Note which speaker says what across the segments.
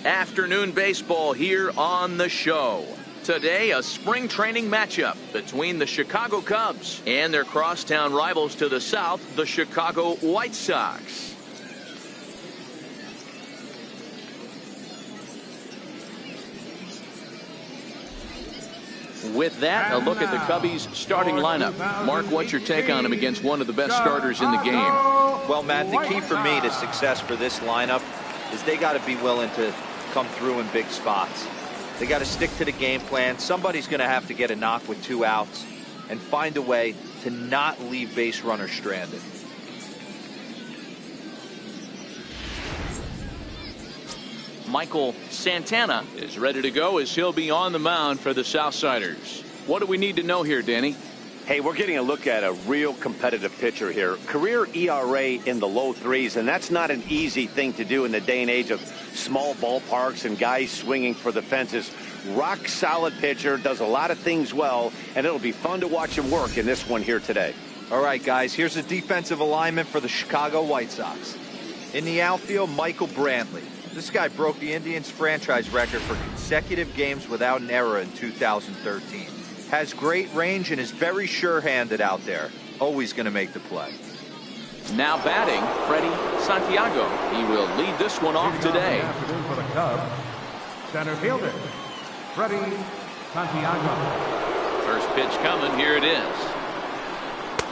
Speaker 1: Afternoon baseball here on the show. Today, a spring training matchup between the Chicago Cubs and their crosstown rivals to the south, the Chicago White Sox. With that, a look at the Cubbies' starting lineup. Mark, what's your take on him against one of the best starters in the game?
Speaker 2: Well, Matt, the key for me to success for this lineup is they got to be willing to come through in big spots. They got to stick to the game plan. Somebody's going to have to get a knock with 2 outs and find a way to not leave base runners stranded.
Speaker 1: Michael Santana is ready to go as he'll be on the mound for the Southsiders. What do we need to know here, Danny?
Speaker 3: Hey, we're getting a look at a real competitive pitcher here. Career ERA in the low 3s, and that's not an easy thing to do in the day and age of small ballparks and guys swinging for the fences. Rock solid pitcher, does a lot of things well, and it'll be fun to watch him work in this one here today.
Speaker 2: All right, guys, here's a defensive alignment for the Chicago White Sox. In the outfield, Michael Brantley. This guy broke the Indians franchise record for consecutive games without an error in 2013. Has great range and is very sure-handed out there. Always going to make the play.
Speaker 1: Now batting, Freddie Santiago. He will lead this one off today.
Speaker 4: For the Cubs, center fielder, Freddie Santiago.
Speaker 1: First pitch coming. Here it is.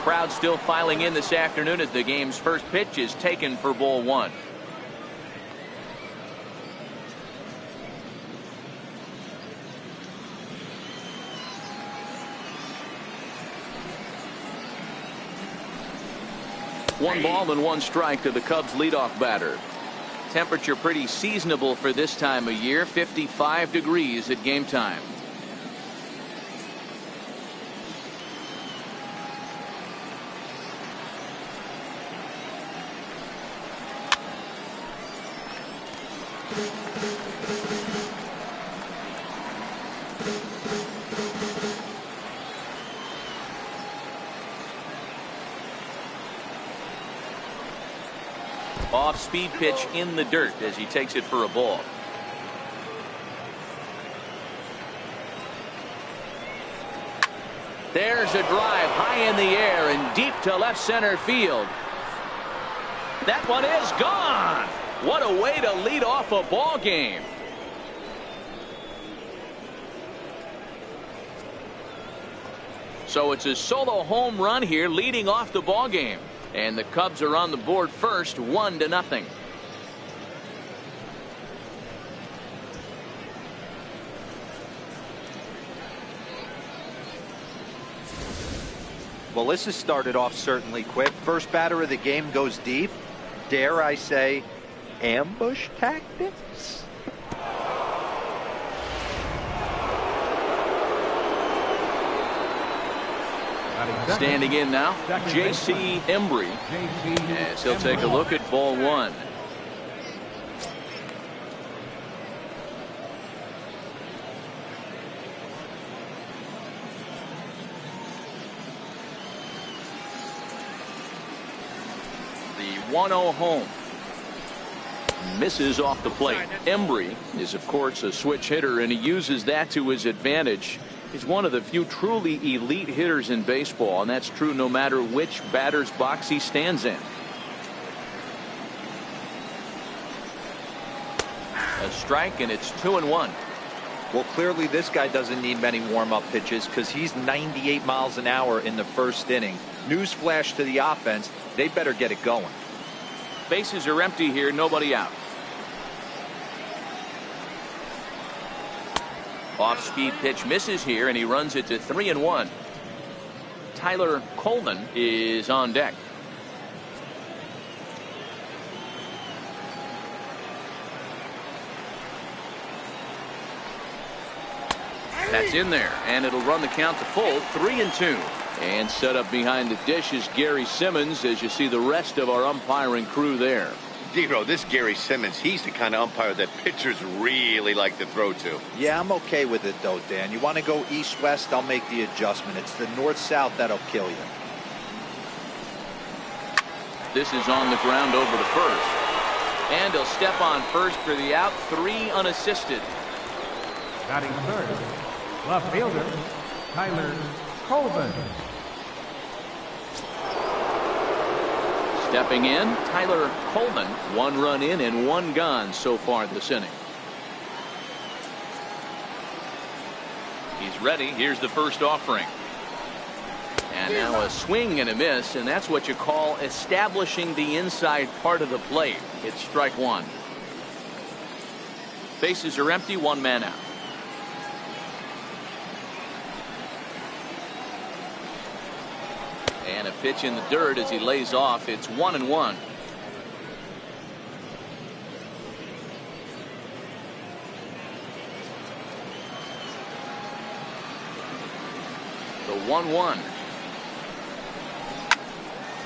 Speaker 1: Crowd still filing in this afternoon as the game's first pitch is taken for ball 1. One ball and 1 strike to the Cubs leadoff batter. Temperature pretty seasonable for this time of year, 55 degrees at game time. Off-speed pitch in the dirt as he takes it for a ball. There's a drive high in the air and deep to left center field. That one is gone. What a way to lead off a ball game. So it's a solo home run here leading off the ball game. And the Cubs are on the board first, 1-0.
Speaker 2: Well, this has started off certainly quick. First batter of the game goes deep. Dare I say, ambush tactics?
Speaker 1: Standing in now, J.C. Embry, as he'll take a look at ball 1. The 1-0 home. Misses off the plate. Embry is, of course, a switch hitter, and he uses that to his advantage. He's one of the few truly elite hitters in baseball, and that's true no matter which batter's box he stands in. A strike, and it's 2-1.
Speaker 2: Well, clearly this guy doesn't need many warm-up pitches because he's 98 miles an hour in the first inning. Newsflash to the offense, they better get it going.
Speaker 1: Bases are empty here, nobody out. Off-speed pitch misses here, and he runs it to 3-1. Tyler Coleman is on deck. That's in there, and it'll run the count to full, 3-2. And set up behind the dish is Gary Simmons as you see the rest of our umpiring crew there.
Speaker 5: Dero, this Gary Simmons, he's the kind of umpire that pitchers really like to throw to.
Speaker 2: Yeah, I'm okay with it, though, Dan. You want to go east-west, I'll make the adjustment. It's the north-south that'll kill you.
Speaker 1: This is on the ground over to first. And he'll step on first for the out. 3 unassisted.
Speaker 4: Batting third, left fielder, Tyler Colvin.
Speaker 1: Stepping in, Tyler Coleman. 1 run in and 1 gone so far this inning. He's ready. Here's the first offering. And now a swing and a miss, and that's what you call establishing the inside part of the plate. It's strike 1. Bases are empty, 1 man out. And a pitch in the dirt as he lays off. It's 1-1. The 1-1.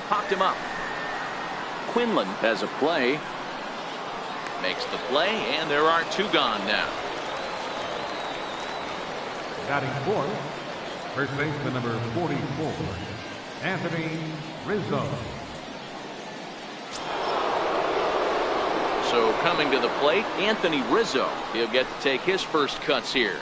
Speaker 1: Popped him up. Quinlan has a play. Makes the play, and there are 2 gone now.
Speaker 4: Batting fourth, first baseman number 44, Anthony Rizzo.
Speaker 1: So coming to the plate, Anthony Rizzo. He'll get to take his first cuts here.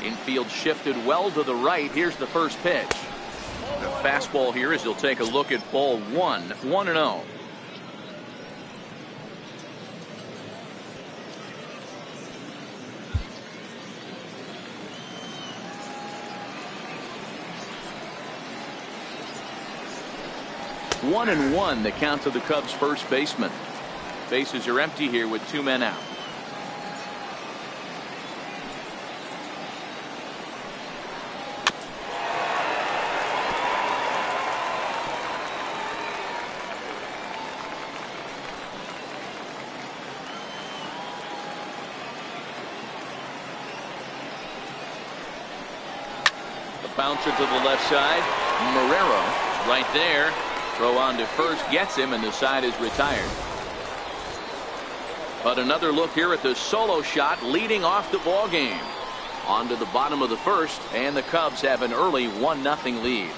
Speaker 1: Infield shifted well to the right. Here's the first pitch. The fastball here as he'll take a look at ball 1. 1-0. One and 1 the count to the Cubs first baseman. Bases are empty here with 2 men out. Bouncer to the left side. Marrero right there. Throw on to first gets him, and the side is retired. But another look here at the solo shot leading off the ball game. On to the bottom of the first, and the Cubs have an early 1-0 lead.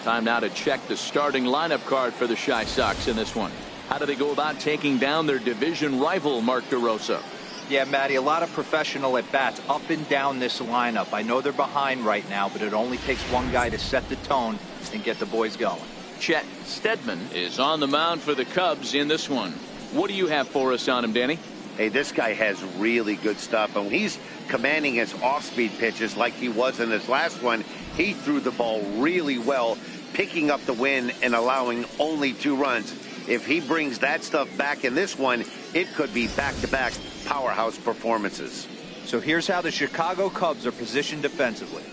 Speaker 1: Time now to check the starting lineup card for the White Sox in this one. How do they go about taking down their division rival, Mark DeRosa?
Speaker 2: Yeah, Matty, a lot of professional at-bats up and down this lineup. I know they're behind right now, but it only takes one guy to set the tone and get the boys going.
Speaker 1: Chet Steadman is on the mound for the Cubs in this one. What do you have for us on him, Danny?
Speaker 3: Hey, this guy has really good stuff, and he's commanding his off-speed pitches like he was in his last one. He threw the ball really well, picking up the win and allowing only 2 runs. If he brings that stuff back in this one, it could be back-to-back powerhouse performances.
Speaker 2: So here's how the Chicago Cubs are positioned defensively.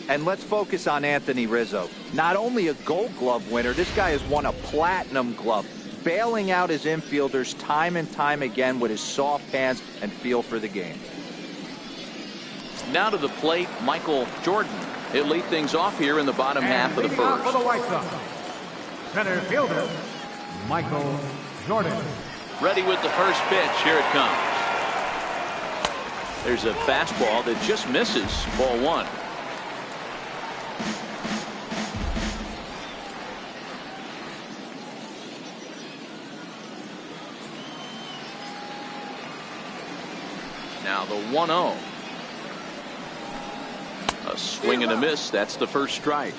Speaker 2: And let's focus on Anthony Rizzo. Not only a Gold Glove winner, this guy has won a Platinum Glove, bailing out his infielders time and time again with his soft hands and feel for the game.
Speaker 1: Now to the plate, Michael Jordan. He'll lead things off here in the bottom half of the first.
Speaker 4: For the White Sox, center fielder, Michael Jordan.
Speaker 1: Ready with the first pitch. Here it comes. There's a fastball that just misses. Ball 1. Now the 1-0. A swing and a miss. That's the first strike.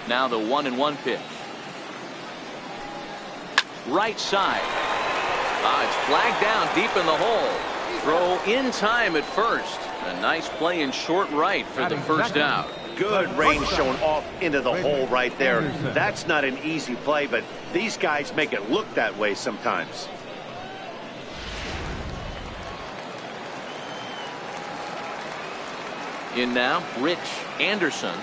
Speaker 1: Now the 1-1 pitch. Right side. It's flagged down deep in the hole. Throw in time at first. A nice play in short right for the first out.
Speaker 3: Good range shown off into the hole right there. That's not an easy play, but these guys make it look that way sometimes.
Speaker 1: In now, Rich Anderson.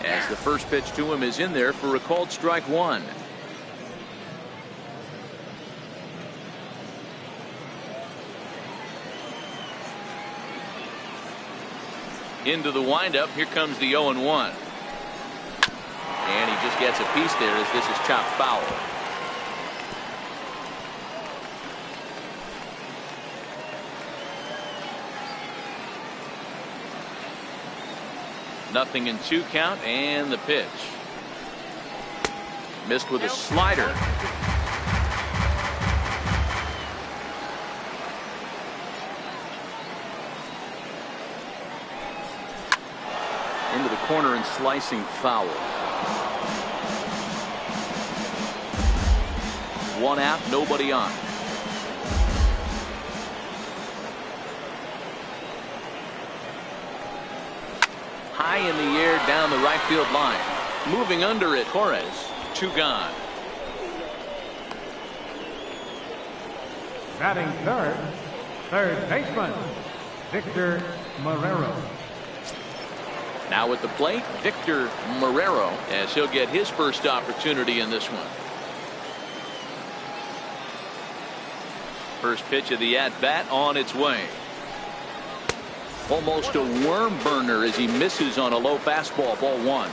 Speaker 1: As the first pitch to him is in there for a called strike 1. Into the windup. Here comes the 0-1. And he just gets a piece there as this is chopped foul. Nothing in 2 count, and the pitch. Missed with a slider. Into the corner and slicing foul. 1 out, nobody on. High in the air down the right field line. Moving under it, Torres. 2 gone.
Speaker 4: Batting third, third baseman, Victor Marrero.
Speaker 1: Now at the plate, Victor Marrero, as he'll get his first opportunity in this one. First pitch of the at-bat on its way. Almost a worm burner as he misses on a low fastball. Ball 1.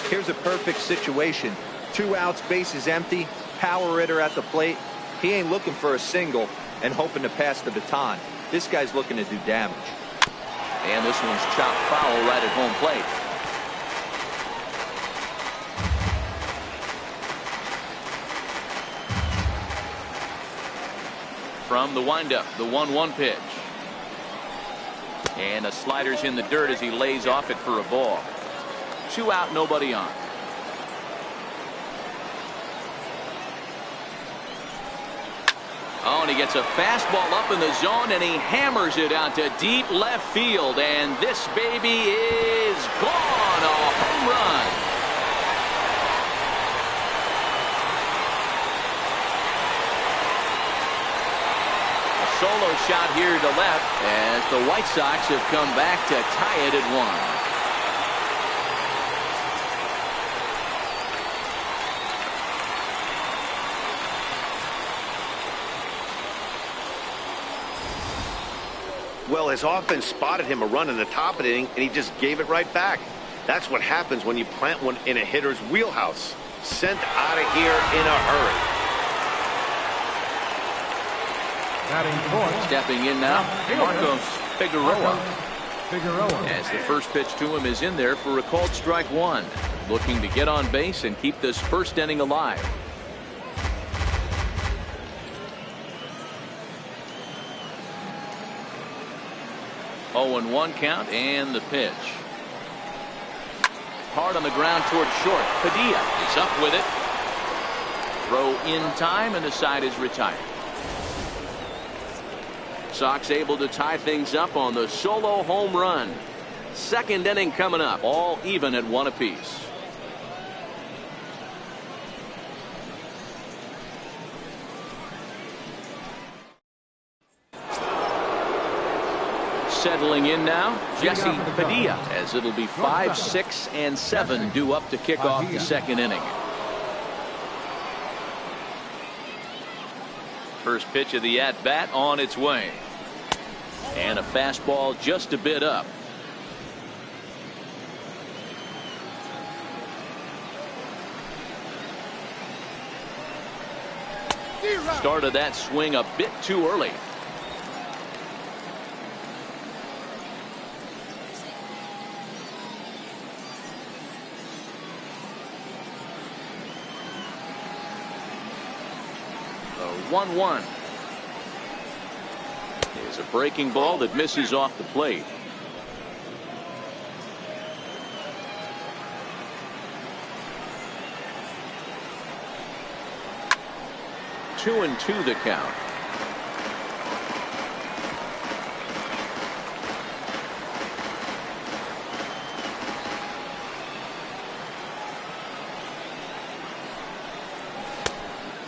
Speaker 2: Here's a perfect situation. 2 outs, bases empty, power hitter at the plate. He ain't looking for a single and hoping to pass the baton. This guy's looking to do damage.
Speaker 1: And this one's chopped foul right at home plate. From the windup, the 1-1 pitch. And a slider's in the dirt as he lays off it for a ball. 2 out, nobody on. Oh, and he gets a fastball up in the zone, and he hammers it out to deep left field. And this baby is gone. A home run. Solo shot here to left as the White Sox have come back to tie it at
Speaker 3: 1. Well, his offense spotted him a run in the top of the inning, and he just gave it right back. That's what happens when you plant one in a hitter's wheelhouse. Sent out of here in a hurry.
Speaker 1: Stepping in now, Marcos Figueroa. As the first pitch to him is in there for a called strike 1. Looking to get on base and keep this first inning alive. Oh, and 1 count, and the pitch. Hard on the ground toward short. Padilla is up with it. Throw in time, and the side is retired. Sox able to tie things up on the solo home run. Second inning coming up, all even at 1 apiece. Settling in now, Jesse Padilla, as it'll be 5, 6, and 7 due up to kick off the second inning. First pitch of the at-bat on its way. And a fastball just a bit up. Started that swing a bit too early. The 1-1 is a breaking ball that misses off the plate. Two and two the count.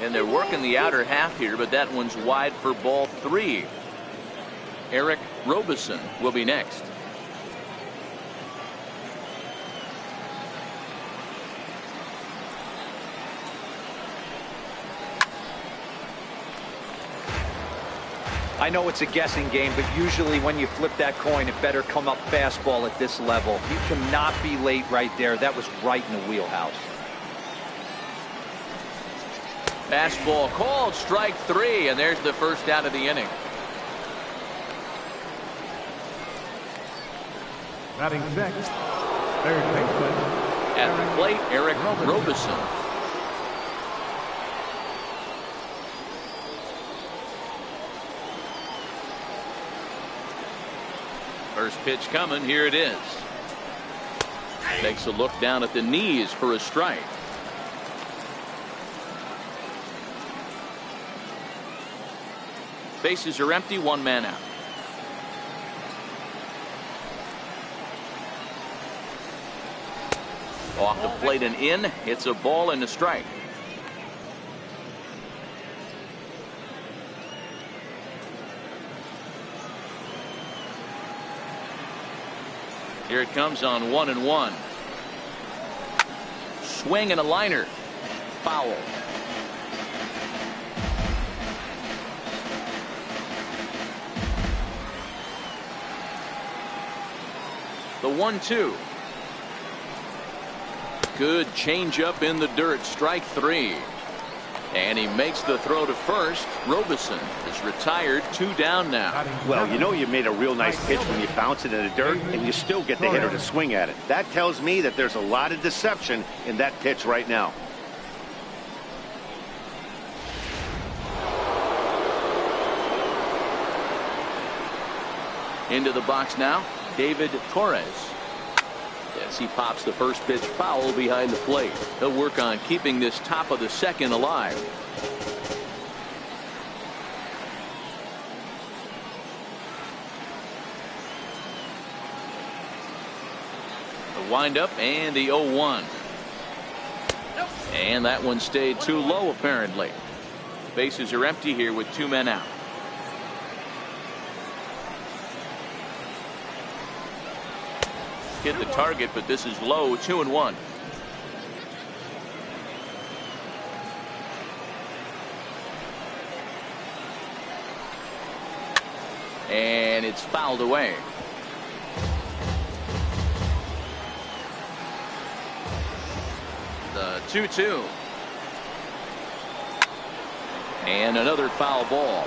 Speaker 1: And they're working the outer half here, but that one's wide for ball 3. Eric Robeson will be next.
Speaker 2: I know it's a guessing game, but usually when you flip that coin, it better come up fastball at this level. You cannot be late right there. That was right in the wheelhouse.
Speaker 1: Fastball called, strike 3, and there's the first out of the inning.
Speaker 4: Batting sixth, third baseman.
Speaker 1: At the plate, Eric Robeson. First pitch coming, here it is. Takes a look down at the knees for a strike. Bases are empty, 1 man out. Off the plate and in. It's a ball and a strike. Here it comes on 1-1. Swing and a liner. Foul. The 1-2. Good changeup in the dirt. Strike 3. And he makes the throw to first. Robeson is retired. 2 down now.
Speaker 3: Well, you know you made a real nice pitch when you bounce it in the dirt and you still get the hitter to swing at it. That tells me that there's a lot of deception in that pitch right now.
Speaker 1: Into the box now, David Torres. As he pops the first pitch foul behind the plate. He'll work on keeping this top of the second alive. The windup and the 0-1. And that one stayed too low apparently. Bases are empty here with 2 men out. Hit the target, but this is low. 2-1. And it's fouled away. The 2-2. And another foul ball.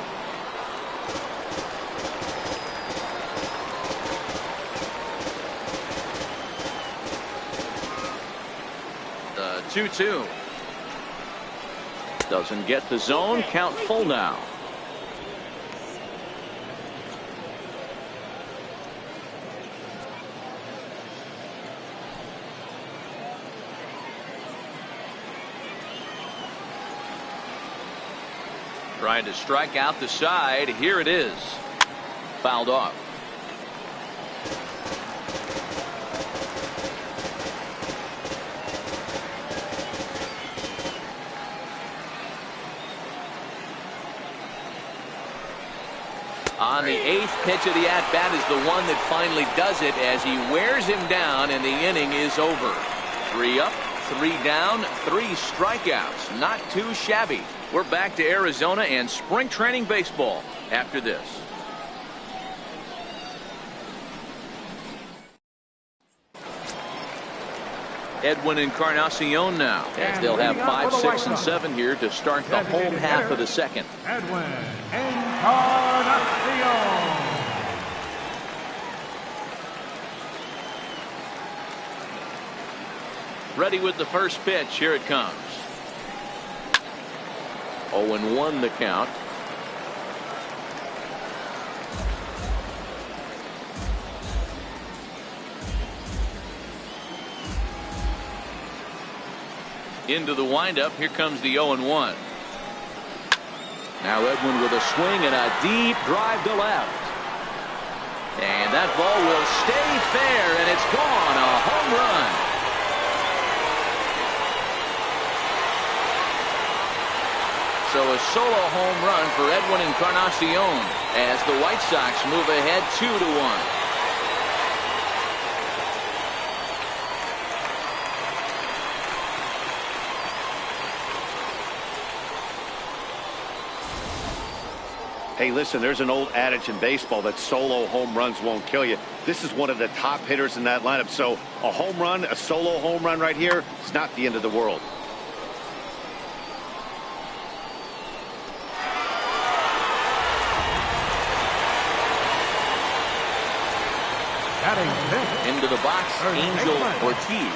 Speaker 1: The 2-2. Doesn't get the zone. Count full now. Trying to strike out the side. Here it is. Fouled off. On the 8th pitch of the at-bat is the one that finally does it as he wears him down and the inning is over. 3 up, 3 down, 3 strikeouts. Not too shabby. We're back to Arizona and spring training baseball after this. Edwin Encarnacion now, as they'll have 5, 6, and 7 here to start the home half of the second.
Speaker 4: Edwin Encarnacion.
Speaker 1: Ready with the first pitch. Here it comes. 0-1 the count. Into the windup. Here comes the 0-1. Now Edwin with a swing and a deep drive to left. And that ball will stay fair, and it's gone. A home run. So a solo home run for Edwin Encarnacion as the White Sox move ahead 2-1.
Speaker 3: Hey, listen, there's an old adage in baseball that solo home runs won't kill you. This is one of the top hitters in that lineup. So a home run, a solo home run right here, it's not the end of the world.
Speaker 1: Into the box, Angel Ortiz.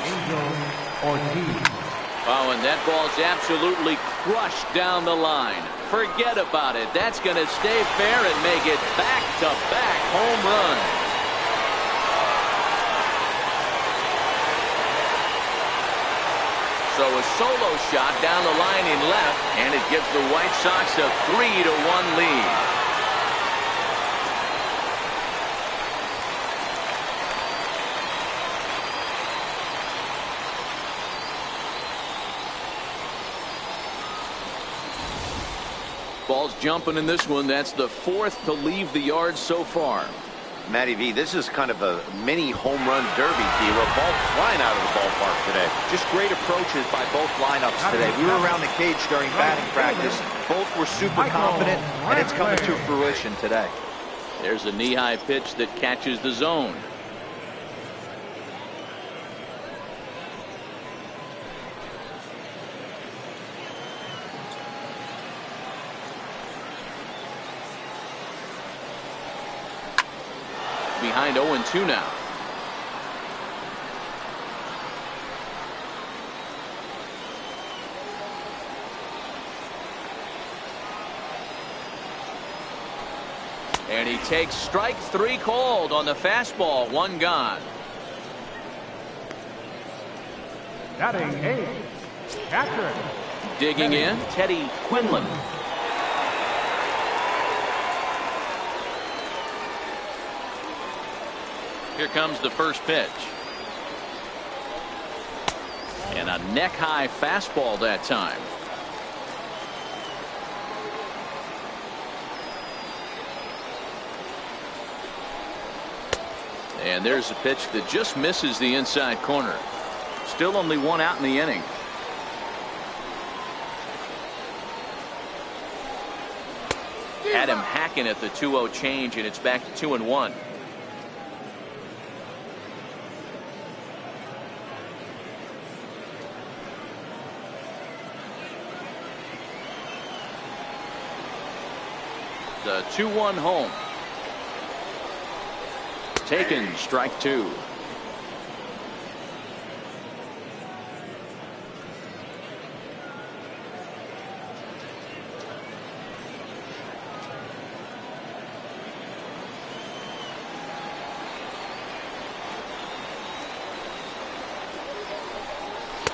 Speaker 1: Oh, and that ball's absolutely crushed down the line. Forget about it. That's going to stay fair and make it back-to-back home runs. So a solo shot down the line in left, and it gives the White Sox a 3-1 lead. Ball's jumping in this one. That's the fourth to leave the yard so far.
Speaker 3: Matty V, this is kind of a mini home run derby, D-Roll. Ball flying out of the ballpark today.
Speaker 2: Just great approaches by both lineups today. We were around the cage during batting practice. Both were super confident, and it's coming to fruition today.
Speaker 1: There's a knee-high pitch that catches the zone. Behind 0-2 now. And he takes strike 3 called on the fastball. 1 gone.
Speaker 4: Batting 8, catcher.
Speaker 1: Digging in, Teddy Quinlan. Here comes the first pitch. And a neck-high fastball that time. And there's a pitch that just misses the inside corner. Still only 1 out in the inning. Had him hacking at the 2-0 change, and it's back to 2-1. The 2-1 home. Taken, strike 2.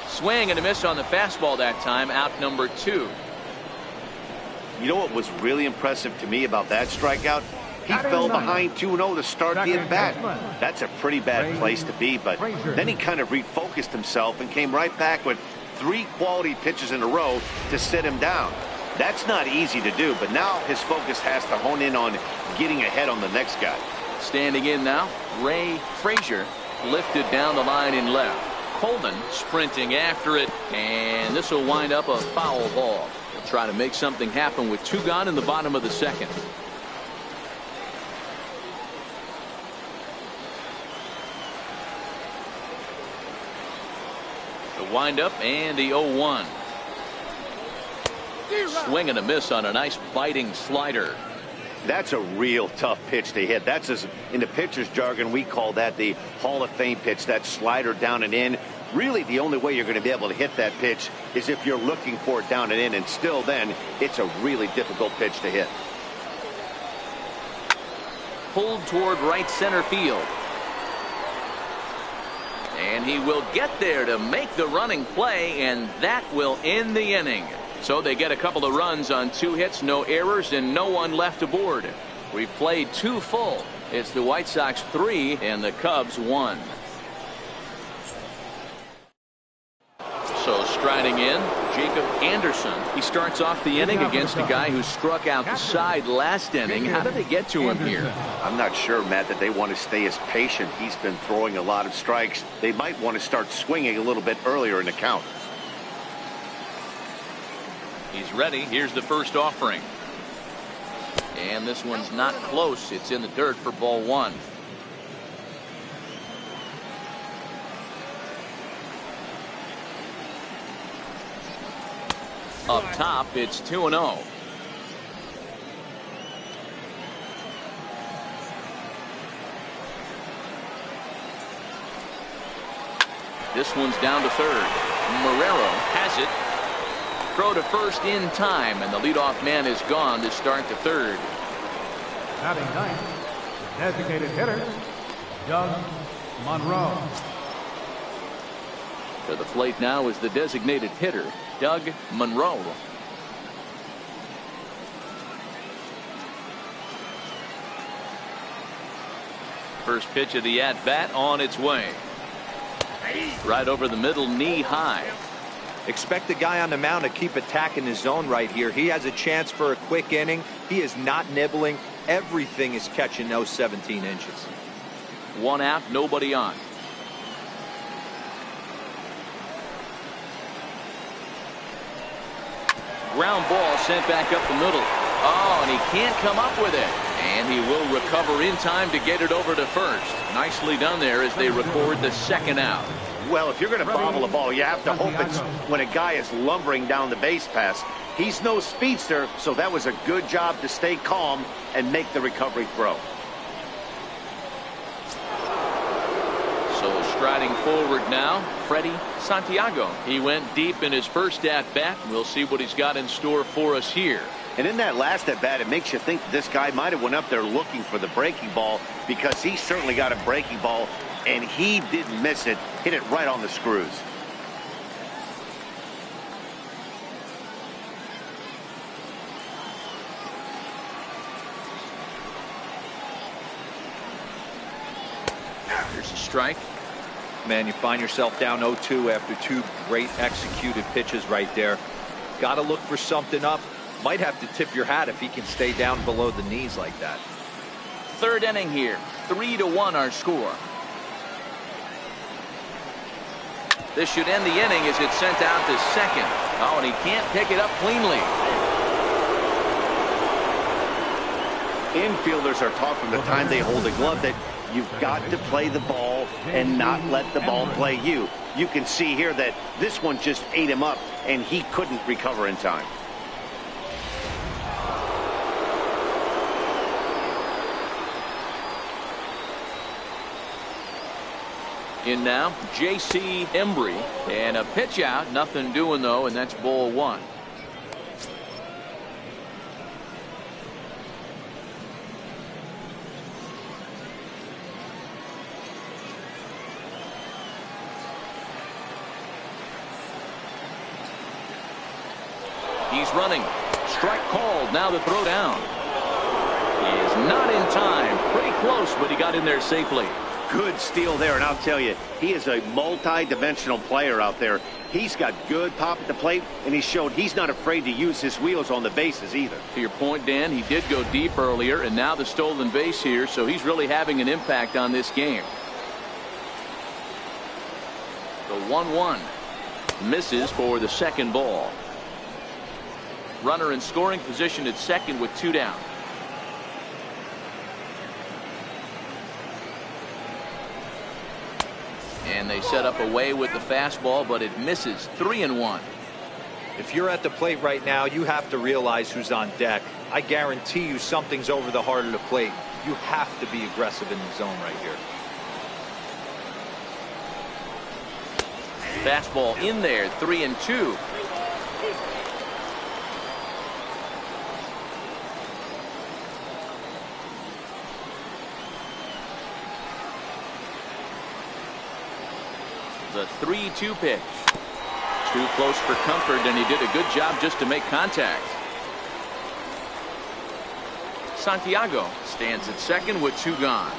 Speaker 1: Swing and a miss on the fastball that time. Out number 2.
Speaker 3: You know what was really impressive to me about that strikeout? He fell behind 2-0 to start the at-bat. That's a pretty bad place to be, but then he kind of refocused himself and came right back with 3 quality pitches in a row to sit him down. That's not easy to do, but now his focus has to hone in on getting ahead on the next guy.
Speaker 1: Standing in now, Ray Frazier lifted down the line in left. Coleman sprinting after it, and this will wind up a foul ball. He'll try to make something happen with 2 gone in the bottom of the second. The windup and the 0-1. Swing and a miss on a nice biting slider.
Speaker 3: That's a real tough pitch to hit. That's, as in the pitcher's jargon, we call that the Hall of Fame pitch, that slider down and in. Really, the only way you're going to be able to hit that pitch is if you're looking for it down and in, and still then, it's a really difficult pitch to hit.
Speaker 1: Pulled toward right center field. And he will get there to make the running play, and that will end the inning. So they get a couple of runs on 2 hits, no errors, and no one left aboard. We've played 2 full. It's the White Sox 3 and the Cubs 1. So striding in, Jacob Anderson. He starts off the inning against a guy who struck out the side last inning. How did they get to him here?
Speaker 3: I'm not sure, Matt, that they want to stay as patient. He's been throwing a lot of strikes. They might want to start swinging a little bit earlier in the count.
Speaker 1: He's ready. Here's the first offering. And this one's not close. It's in the dirt for ball one. Up top, it's 2-0. This one's down to third. Marrero has it. Throw to first in time, and the leadoff man is gone to start the third.
Speaker 4: Batting ninth, the designated hitter, Doug Monroe.
Speaker 1: To the plate now is the designated hitter, Doug Monroe. First pitch of the at-bat on its way. Right over the middle, knee high.
Speaker 2: Expect the guy on the mound to keep attacking his zone right here. He has a chance for a quick inning. He is not nibbling. Everything is catching those 17 inches.
Speaker 1: One out, nobody on. Ground ball sent back up the middle. Oh, and he can't come up with it. And he will recover in time to get it over to first. Nicely done there as they record the second out.
Speaker 3: Well, if you're going to bobble a ball, you have to hope it's when a guy is lumbering down the base pass. He's no speedster, so that was a good job to stay calm and make the recovery throw.
Speaker 1: So striding forward now, Freddie Santiago. He went deep in his first at-bat. We'll see what he's got in store for us here.
Speaker 3: And in that last at-bat, it makes you think this guy might have went up there looking for the breaking ball, because he certainly got a breaking ball, and he didn't miss it. Hit it right on the screws.
Speaker 1: Here's a strike.
Speaker 2: Man, you find yourself down 0-2 after two great executed pitches right there. Got to look for something up. Might have to tip your hat if he can stay down below the knees like that.
Speaker 1: Third inning here. 3-1 our score. This should end the inning as it's sent out to second. Oh, and he can't pick it up cleanly.
Speaker 3: Infielders are taught from the time they hold a glove that you've got to play the ball and not let the ball play you. You can see here that this one just ate him up, and he couldn't recover in time.
Speaker 1: In now, J.C. Embry, and a pitch out. Nothing doing, though, and that's ball one. He's running. Strike called. Now the throw down. He is not in time. Pretty close, but he got in there safely.
Speaker 3: Good steal there, and I'll tell you, he is a multi-dimensional player out there. He's got good pop at the plate, and he showed he's not afraid to use his wheels on the bases either.
Speaker 1: To your point, Dan, he did go deep earlier, and now the stolen base here, so he's really having an impact on this game. The 1-1 misses for the second ball. Runner in scoring position at second with two down. And they set up away with the fastball, but it misses. 3-1.
Speaker 2: If you're at the plate right now, you have to realize who's on deck. I guarantee you something's over the heart of the plate. You have to be aggressive in the zone right here.
Speaker 1: Fastball in there. 3-2. The 3-2 pitch. Too close for comfort, and he did a good job just to make contact. Santiago stands at second with two gone.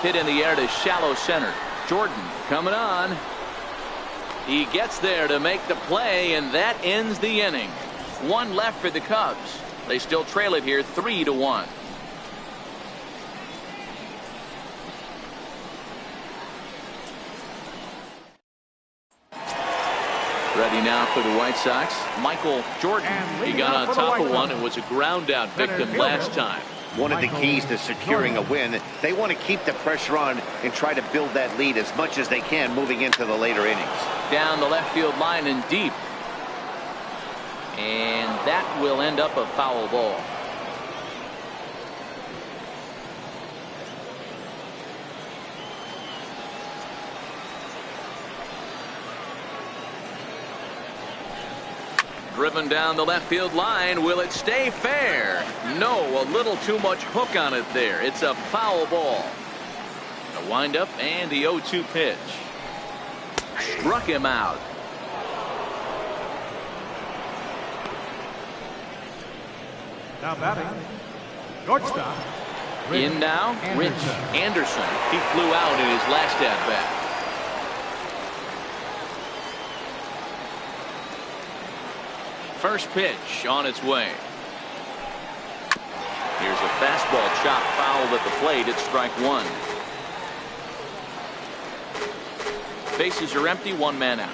Speaker 1: Hit in the air to shallow center. Jordan coming on. He gets there to make the play, and that ends the inning. One left for the Cubs. They still trail it here 3-1. Ready now for the White Sox, Michael Jordan. He got on top of one and was a ground out victim last time.
Speaker 3: One of the keys to securing a win, they want to keep the pressure on and try to build that lead as much as they can moving into the later innings.
Speaker 1: Down the left field line and deep. And that will end up a foul ball. Driven down the left field line. Will it stay fair? No, a little too much hook on it there. It's a foul ball. A windup and the 0-2 pitch. Struck him out.
Speaker 4: Now batting, shortstop.
Speaker 1: In now, Rich Anderson. He flew out in his last at bat. First pitch on its way. Here's a fastball chopped foul at the plate. It's strike one. Bases are empty, one man out.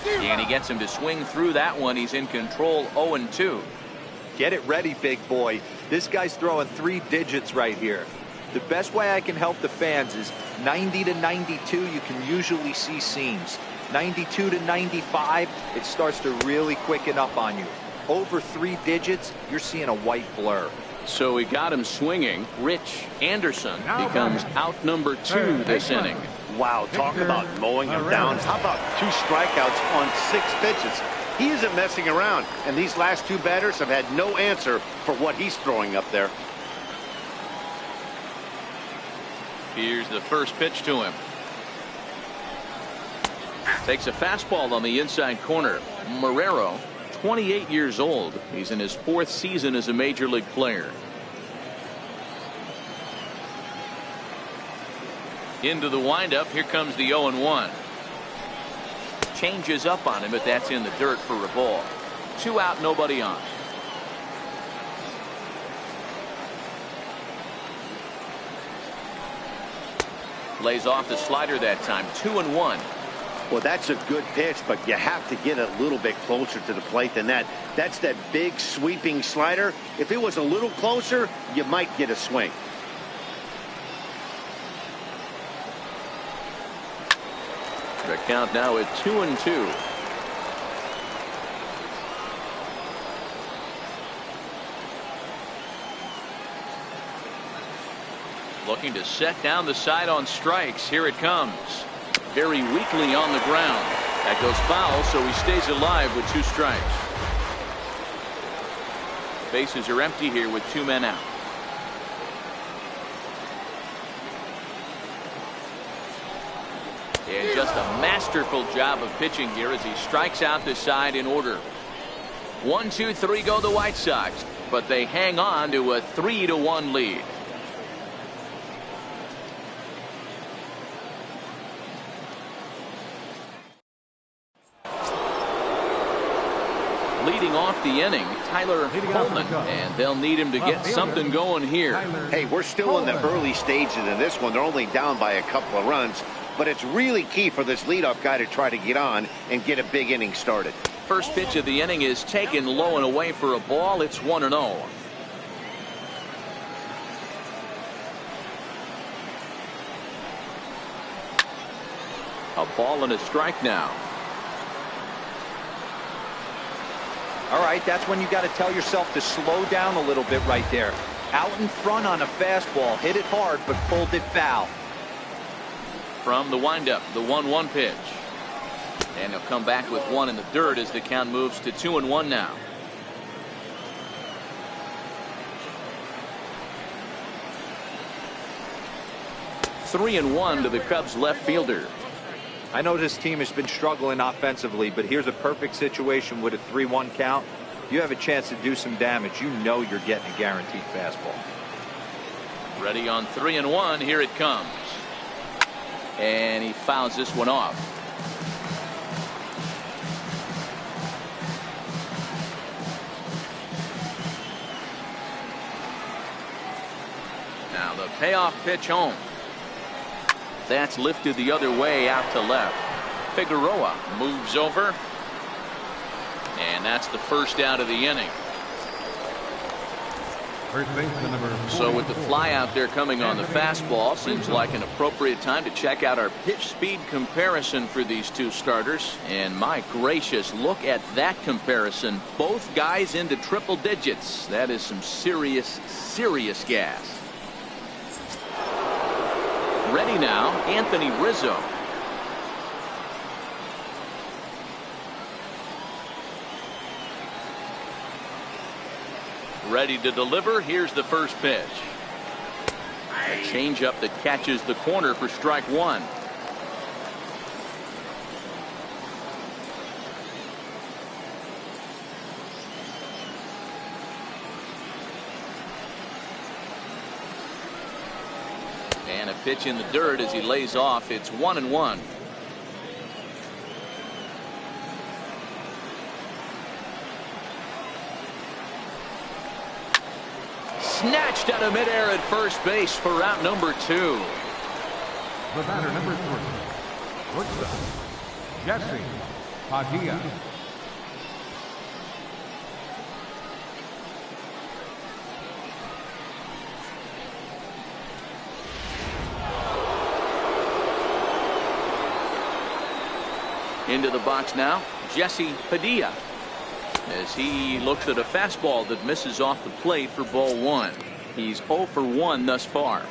Speaker 1: And he gets him to swing through that one. He's in control, 0-2.
Speaker 2: Get it ready, big boy. This guy's throwing 3 digits right here. The best way I can help the fans is 90 to 92, you can usually see seams. 92 to 95, it starts to really quicken up on you. Over 3 digits, you're seeing a white blur.
Speaker 1: So we got him swinging. Rich Anderson becomes out number 2 this inning.
Speaker 3: Wow, talk about mowing him down. How about 2 strikeouts on 6 pitches? He isn't messing around, and these last 2 batters have had no answer for what he's throwing up there.
Speaker 1: Here's the first pitch to him. Takes a fastball on the inside corner. Marrero, 28 years old. He's in his 4th season as a major league player. Into the windup. Here comes the 0-1. Changes up on him, but that's in the dirt for a ball. 2 out, nobody on. Lays off the slider that time. 2-1.
Speaker 3: Well, that's a good pitch, but you have to get a little bit closer to the plate than that. That's that big sweeping slider. If it was a little closer, you might get a swing.
Speaker 1: The count now at 2-2. Looking to set down the side on strikes. Here it comes. Very weakly on the ground. That goes foul, so he stays alive with 2 strikes. Bases are empty here with 2 men out. And just a masterful job of pitching here as he strikes out the side in order. 1, 2, 3 go the White Sox, but they hang on to a 3-1 lead. Leading off the inning, Tyler Coleman, and they'll need him to get something going here.
Speaker 3: Hey, we're still in the early stages of this one. They're only down by a couple of runs, but it's really key for this leadoff guy to try to get on and get a big inning started.
Speaker 1: First pitch of the inning is taken low and away for a ball. It's 1-0. A ball and a strike now.
Speaker 2: All right, that's when you got to tell yourself to slow down a little bit right there. Out in front on a fastball, hit it hard, but pulled it foul.
Speaker 1: From the windup, the 1-1 pitch. And he'll come back with 1 in the dirt as the count moves to 2-1 now. Three and 1 to the Cubs left fielder.
Speaker 2: I know this team has been struggling offensively, but here's a perfect situation with a 3-1 count. You have a chance to do some damage. You know you're getting a guaranteed fastball.
Speaker 1: Ready on 3-1. Here it comes. And he fouls this one off. Now the payoff pitch home. That's lifted the other way out to left. Figueroa moves over. And that's the first out of the inning.
Speaker 4: First baseman number 44.
Speaker 1: So with the fly out there coming on the fastball, seems like an appropriate time to check out our pitch speed comparison for these two starters. And my gracious, look at that comparison. Both guys into triple digits. That is some serious gas. Ready now, Anthony Rizzo. Ready to deliver. Here's the first pitch. A changeup that catches the corner for strike one. And a pitch in the dirt as he lays off. It's 1-1. Snatched out of midair at first base for out number 2.
Speaker 4: The batter number 3. Padillajessie-JP.
Speaker 1: Into the box now, Jesse Padilla, as he looks at a fastball that misses off the plate for ball 1. He's 0 for 1 thus far.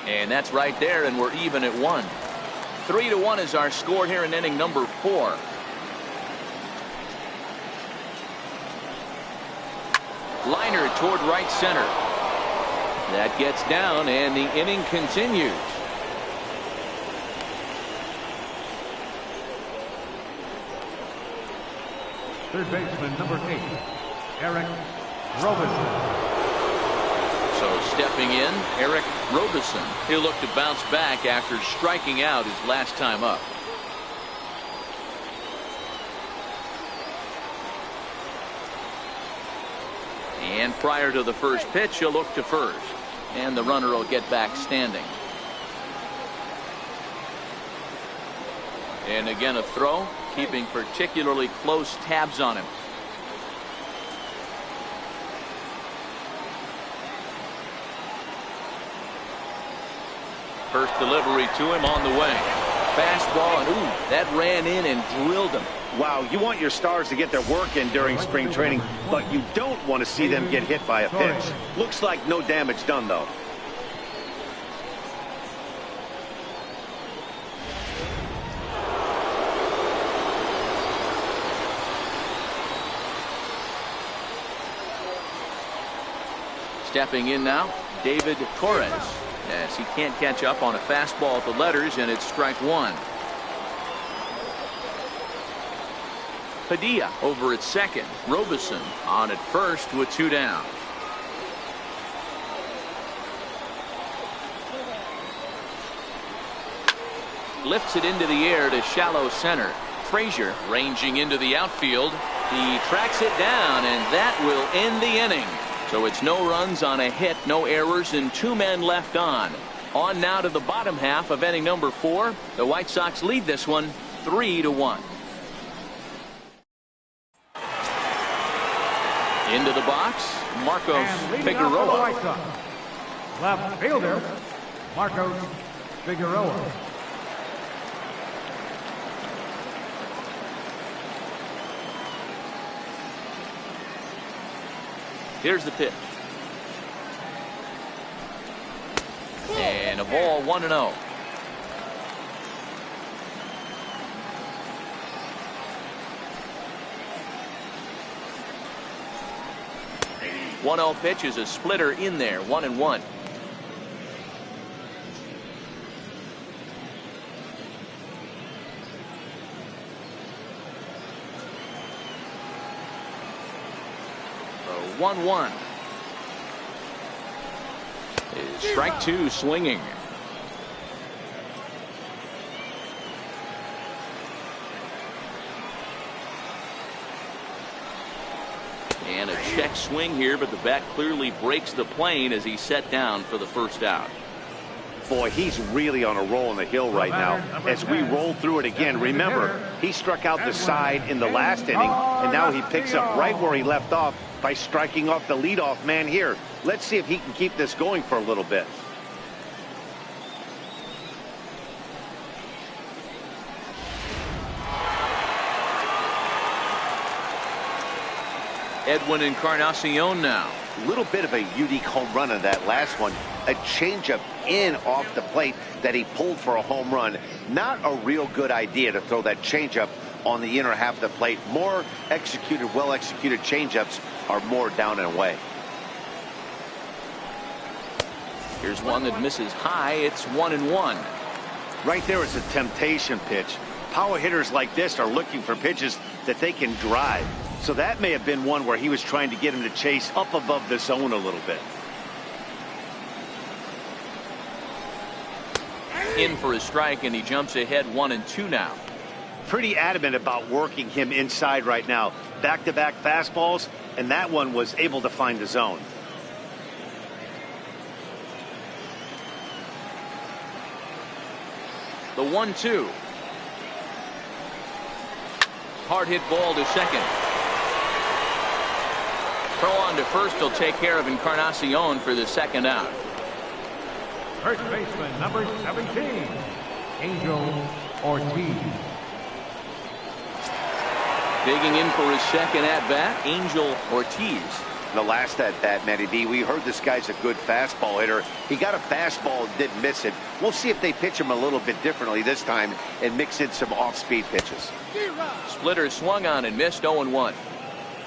Speaker 1: And that's right there, and we're even at 1. 3-1 is our score here in inning number 4. Liner toward right center. That gets down, and the inning continues.
Speaker 4: Third baseman number 8, Eric Robertson.
Speaker 1: So stepping in, Eric Robertson. He'll look to bounce back after striking out his last time up. And prior to the first pitch, he'll look to first. And the runner will get back standing. And again a throw, keeping particularly close tabs on him. First delivery to him on the way. Fastball, and ooh, that ran in and drilled him.
Speaker 3: Wow, you want your stars to get their work in during spring training, but you don't want to see them get hit by a pitch. Looks like no damage done, though.
Speaker 1: Stepping in now, David Torres, as he can't catch up on a fastball at the letters, and it's strike 1. Padilla over at second. Robertson on at first with 2 down. Lifts it into the air to shallow center. Frazier ranging into the outfield. He tracks it down, and that will end the inning. So it's no runs on a hit, no errors, and 2 men left on. On now to the bottom half of inning number 4. The White Sox lead this one 3-1. Into the box, Marcos Figueroa.
Speaker 4: Left fielder, Marcos Figueroa.
Speaker 1: Here's the pitch. And a ball, 1-0. One 1-0 pitch is a splitter in there, 1-1. So 1-1. Strike 2 swinging. And a check swing here, but the bat clearly breaks the plane as he's set down for the first out.
Speaker 3: Boy, he's really on a roll on the hill right now. As we roll through it again, remember, he struck out the side in the last inning, and now he picks up right where he left off by striking off the leadoff man here. Let's see if he can keep this going for a little bit.
Speaker 1: Edwin Encarnacion now.
Speaker 3: A little bit of a unique home run on that last one. A changeup in off the plate that he pulled for a home run. Not a real good idea to throw that changeup on the inner half of the plate. More executed, well-executed changeups are more down and away.
Speaker 1: Here's one that misses high. It's 1-1.
Speaker 3: Right there is a temptation pitch. Power hitters like this are looking for pitches that they can drive. So that may have been one where he was trying to get him to chase up above the zone a little bit.
Speaker 1: In for a strike, and he jumps ahead 1-2 now.
Speaker 3: Pretty adamant about working him inside right now. Back-to-back fastballs, and that one was able to find the zone.
Speaker 1: The 1-2. Hard hit ball to second. Throw on to first will take care of Encarnacion for the second out.
Speaker 4: First baseman, number 17, Angel Ortiz.
Speaker 1: Digging in for his second at-bat, Angel Ortiz.
Speaker 3: The last at-bat, Matty B, we heard this guy's a good fastball hitter. He got a fastball and didn't miss it. We'll see if they pitch him a little bit differently this time and mix in some off-speed pitches.
Speaker 1: Splitter swung on and missed 0-1.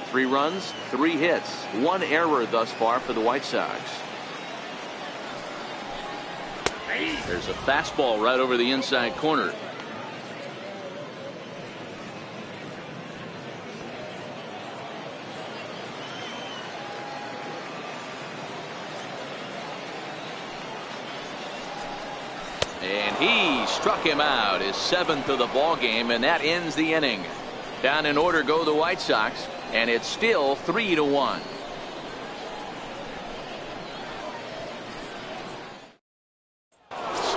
Speaker 1: 3 runs, 3 hits, 1 error thus far for the White Sox. There's a fastball right over the inside corner. And he struck him out, his 7th of the ball game, and that ends the inning. Down in order go the White Sox, and it's still 3-1.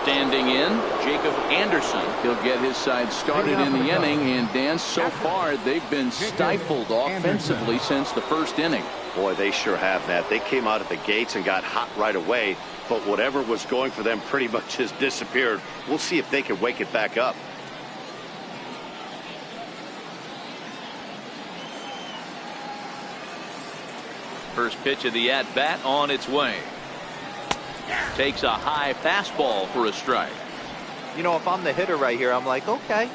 Speaker 1: Standing in, Jacob Anderson. He'll get his side started in the inning, and Dan, so far they've been stifled offensively since the first inning.
Speaker 3: Boy, they sure have, Matt. They came out of the gates and got hot right away, but whatever was going for them pretty much has disappeared. We'll see if they can wake it back up.
Speaker 1: First pitch of the at-bat on its way. Takes a high fastball for a strike.
Speaker 2: You know, if I'm the hitter right here, I'm like, okay,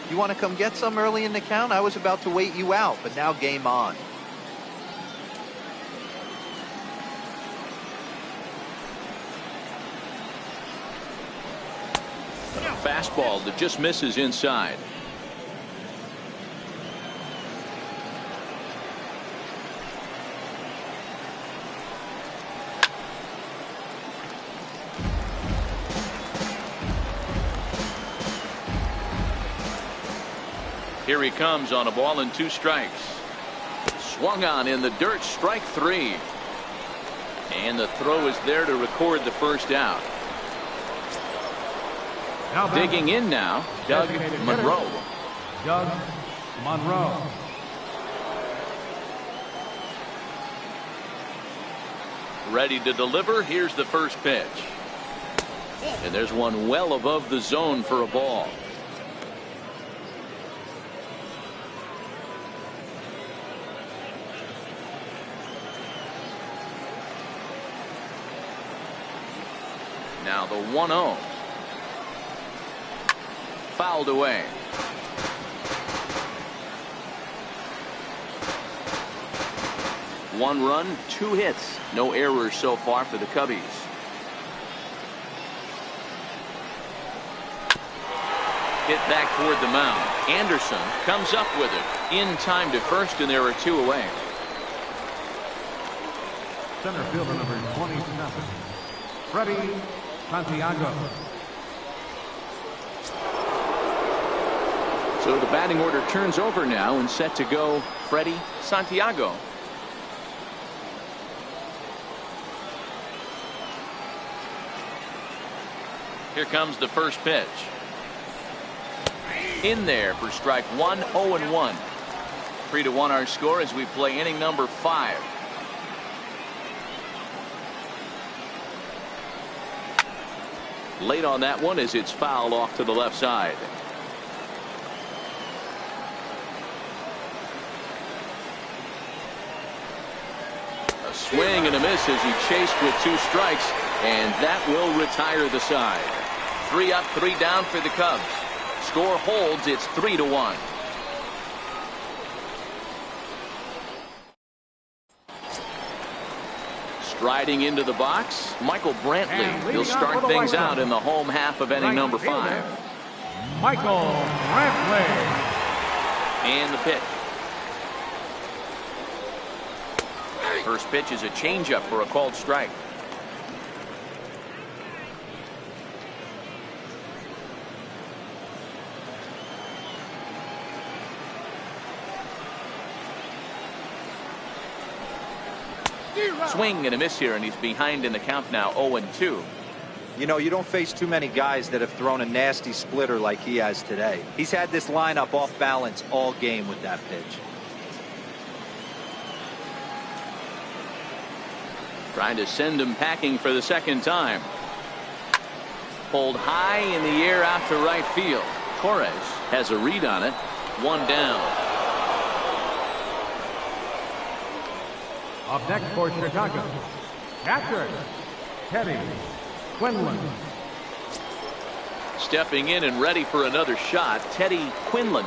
Speaker 2: you want to come get some early in the count? I was about to wait you out, but now game on.
Speaker 1: A fastball that just misses inside. Here he comes on a ball and 2 strikes. Swung on in the dirt, strike 3. And the throw is there to record the first out. Digging in now, Doug Monroe.
Speaker 4: Doug Monroe.
Speaker 1: Ready to deliver. Here's the first pitch. And there's one well above the zone for a ball. Now the 1-0. Fouled away. One run, 2 hits, no errors so far for the Cubbies. Hit back toward the mound. Anderson comes up with it in time to first, and there are 2 away.
Speaker 4: Center fielder number 27, Freddie Santiago.
Speaker 1: So the batting order turns over now, and set to go Freddie Santiago. Here comes the first pitch. In there for strike one, 0-1. 3-1 our score as we play inning number 5. Late on that one as it's fouled off to the left side. A swing and a miss as he chased with 2 strikes, and that will retire the side. 3 up, 3 down for the Cubs. Score holds. It's 3-1. Striding into the box, Michael Brantley. He'll start things out in the home half of inning number 5.
Speaker 4: Michael Brantley.
Speaker 1: And the pitch. First pitch is a changeup for a called strike. Swing and a miss here, and he's behind in the count now, 0-2.
Speaker 2: You know, you don't face too many guys that have thrown a nasty splitter like he has today. He's had this lineup off balance all game with that pitch.
Speaker 1: Trying to send him packing for the second time. Pulled high in the air out to right field. Torres has a read on it. 1 down.
Speaker 4: Up next for Chicago, catcher Teddy Quinlan.
Speaker 1: Stepping in and ready for another shot, Teddy Quinlan.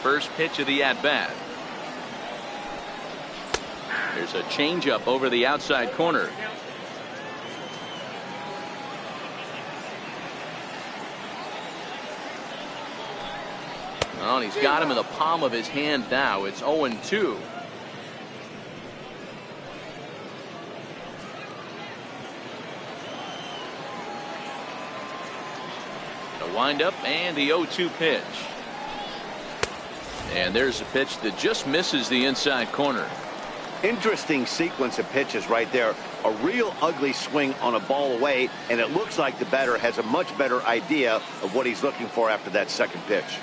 Speaker 1: First pitch of the at-bat. There's a changeup over the outside corner. Oh, and he's got him in the palm of his hand now. It's 0-2. The windup and the 0-2 pitch. And there's a pitch that just misses the inside corner.
Speaker 3: Interesting sequence of pitches right there. A real ugly swing on a ball away, and it looks like the batter has a much better idea of what he's looking for after that second pitch.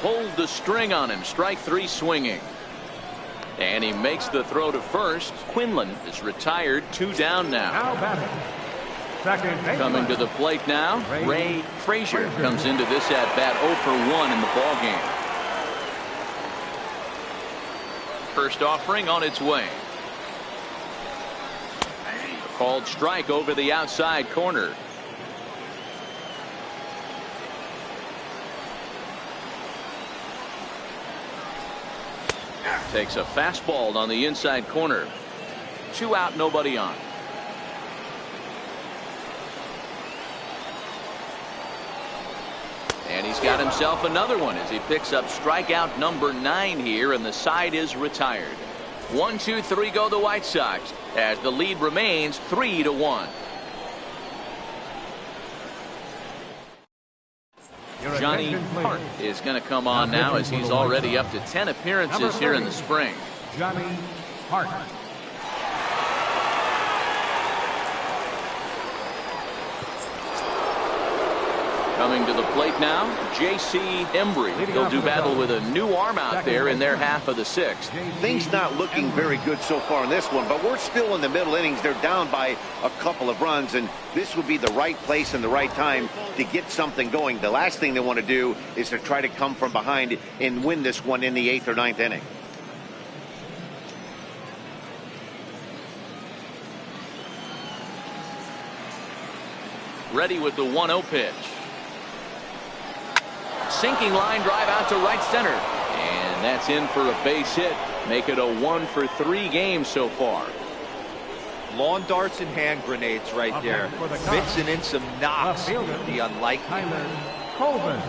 Speaker 1: Pulled the string on him. Strike 3 swinging. And he makes the throw to first. Quinlan is retired. 2 down now. Coming to the plate now, Ray Frazier comes into this at bat 0 for 1 in the ball game. First offering on its way. A called strike over the outside corner. Takes a fastball on the inside corner. 2 out, nobody on. And he's got himself another one as he picks up strikeout number 9 here, and the side is retired. 1, 2, 3 go the White Sox as the lead remains 3-1. Johnny Hart is going to come on now as he's already up to 10 appearances here in the spring.
Speaker 4: Johnny Hart.
Speaker 1: Coming to the plate now, J.C. Embry. He'll do battle with a new arm out there in their half of the 6th.
Speaker 3: Things not looking very good so far in this one, but we're still in the middle innings. They're down by a couple of runs, and this would be the right place and the right time to get something going. The last thing they want to do is to try to come from behind and win this one in the 8th or 9th inning.
Speaker 1: Ready with the 1-0 pitch. Sinking line drive out to right center. And that's in for a base hit. Make it a 1 for 3 games so far.
Speaker 2: Lawn darts and hand grenades right there. Mixing in some knocks. The unlikely.
Speaker 4: Colvin.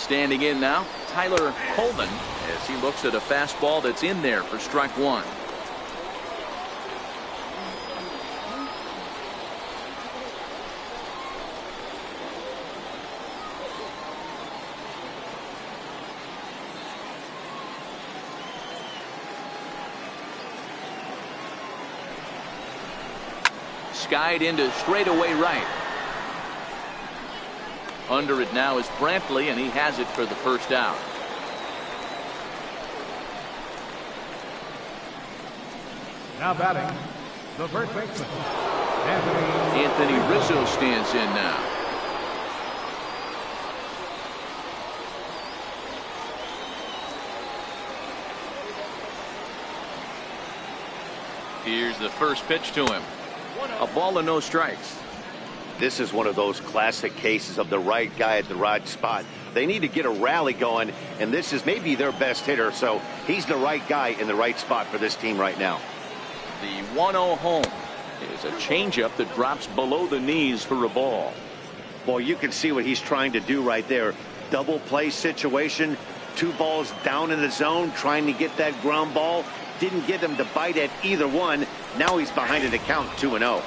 Speaker 1: Standing in now, Tyler Coleman, as he looks at a fastball that's in there for strike one. Skied into straightaway right. Under it now is Brantley, and he has it for the first out.
Speaker 4: Now batting, the first baseman,
Speaker 1: Anthony Rizzo stands in now. Here's the first pitch to him. A ball and no strikes.
Speaker 3: This is one of those classic cases of the right guy at the right spot. They need to get a rally going, and this is maybe their best hitter, so he's the right guy in the right spot for this team right now.
Speaker 1: The 1-0 home is a changeup that drops below the knees for a ball.
Speaker 3: Boy, you can see what he's trying to do right there. Double play situation, 2 balls down in the zone, trying to get that ground ball. Didn't get him to bite at either one. Now he's behind in the count, 2-0.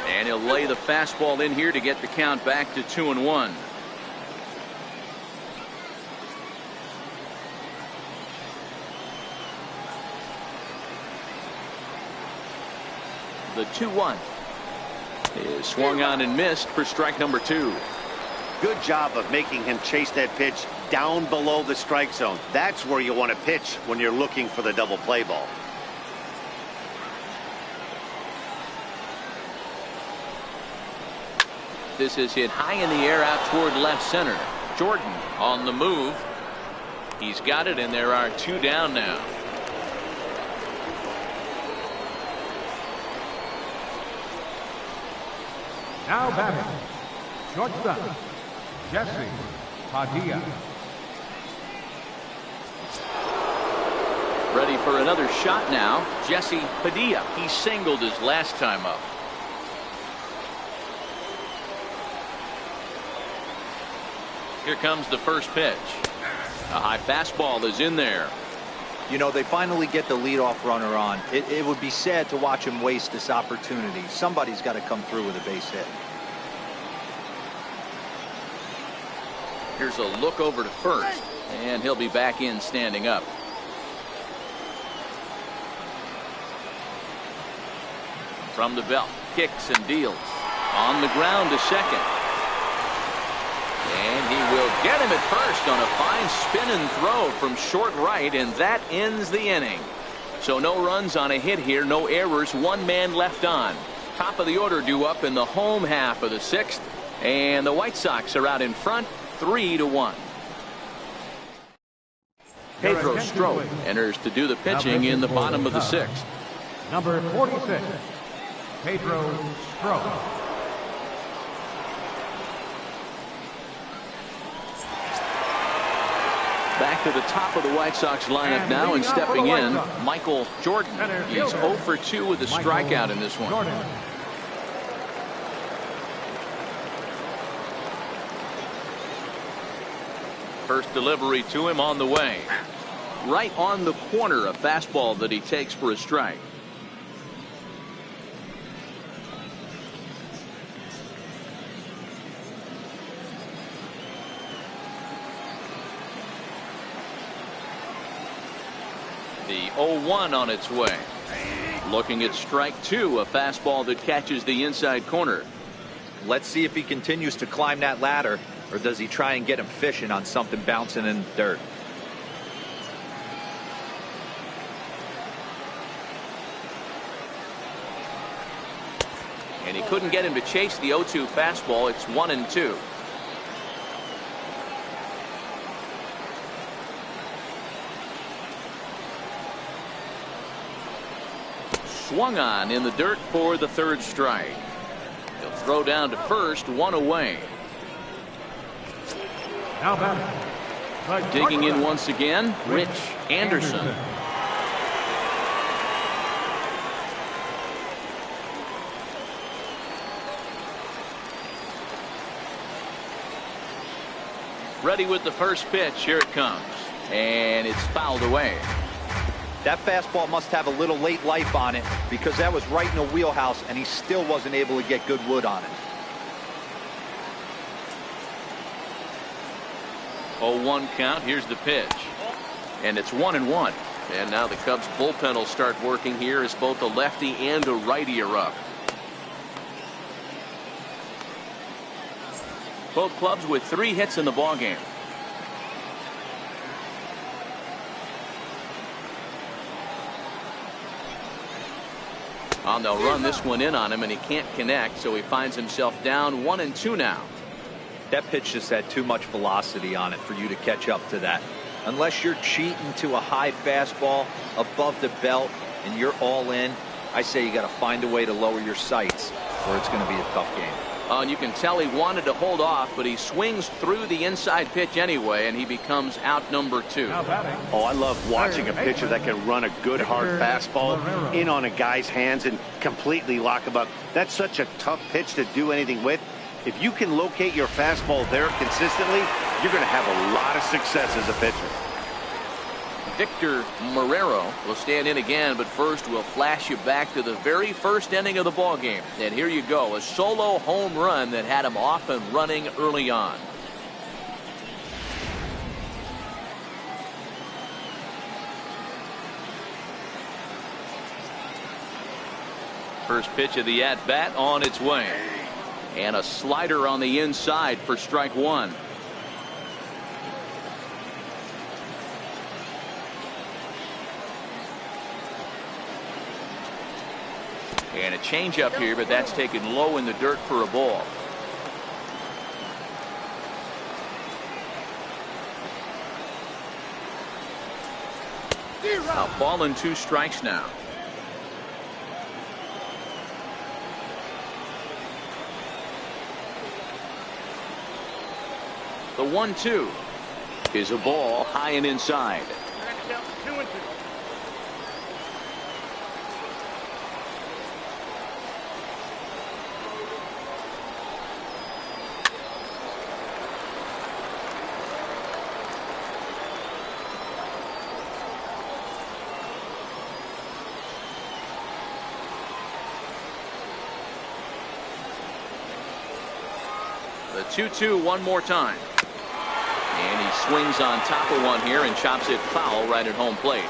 Speaker 1: And he'll lay the fastball in here to get the count back to 2-1. The 2-1 is swung on and missed for strike number 2.
Speaker 3: Good job of making him chase that pitch down below the strike zone. That's where you want to pitch when you're looking for the double play ball.
Speaker 1: This is hit high in the air out toward left center. Jordan on the move. He's got it, and there are 2 down now.
Speaker 4: now batting, shortstop, Jesse Padilla.
Speaker 1: Ready for another shot now. Jesse Padilla. He singled his last time up. Here comes the first pitch. A high fastball is in there.
Speaker 2: You know, they finally get the leadoff runner on. It would be sad to watch him waste this opportunity. Somebody's got to come through with a base hit.
Speaker 1: Here's a look over to first, and he'll be back in standing up. From the belt, kicks and deals. On the ground to second. And he will get him at first on a fine spin and throw from short right, and that ends the inning. So no runs on a hit here, no errors, 1 man left on. Top of the order due up in the home half of the 6th, and the White Sox are out in front 3-1. Pedro Strop enters to do the pitching in the bottom of the 6th.
Speaker 4: Number 46, Pedro Strop.
Speaker 1: Back to the top of the White Sox lineup now, and stepping in, Michael Jordan. He's 0 for 2 with a strikeout in this one. First delivery to him on the way. Right on the corner, a fastball that he takes for a strike. The 0-1 on its way. Looking at strike 2, a fastball that catches the inside corner.
Speaker 2: Let's see if he continues to climb that ladder, or does he try and get him fishing on something bouncing in the dirt.
Speaker 1: And he couldn't get him to chase the 0-2 fastball. It's 1-2. Swung on in the dirt for the 3rd strike. He'll throw down to first, 1 away.
Speaker 4: Now batting,
Speaker 1: Digging in once again, Rich Anderson. Ready with the first pitch. Here it comes. And it's fouled away.
Speaker 2: That fastball must have a little late life on it because that was right in the wheelhouse and he still wasn't able to get good wood on it.
Speaker 1: 0-1 count. Here's the pitch. And it's 1-1. And now the Cubs bullpen will start working here as both a lefty and a righty are up. Both clubs with 3 hits in the ballgame. They'll run this one in on him, and he can't connect, so he finds himself down 1-2 now.
Speaker 2: That pitch just had too much velocity on it for you to catch up to that. Unless you're cheating to a high fastball above the belt and you're all in, I say you got to find a way to lower your sights or it's going to be a tough game.
Speaker 1: And you can tell he wanted to hold off, but he swings through the inside pitch anyway, and he becomes out number 2.
Speaker 3: Oh, I love watching a pitcher that can run a good hard fastball in on a guy's hands and completely lock him up. That's such a tough pitch to do anything with. If you can locate your fastball there consistently, you're going to have a lot of success as a pitcher.
Speaker 1: Victor Marrero will stand in again, but first we'll flash you back to the very first inning of the ball game. And here you go, a solo home run that had him off and running early on. First pitch of the at-bat on its way. And a slider on the inside for strike 1. And a changeup here, but that's taken low in the dirt for a ball. A ball and 2 strikes now. The 1-2 is a ball high and inside. The 2-2 one more time. And he swings on top of one here and chops it foul right at home plate.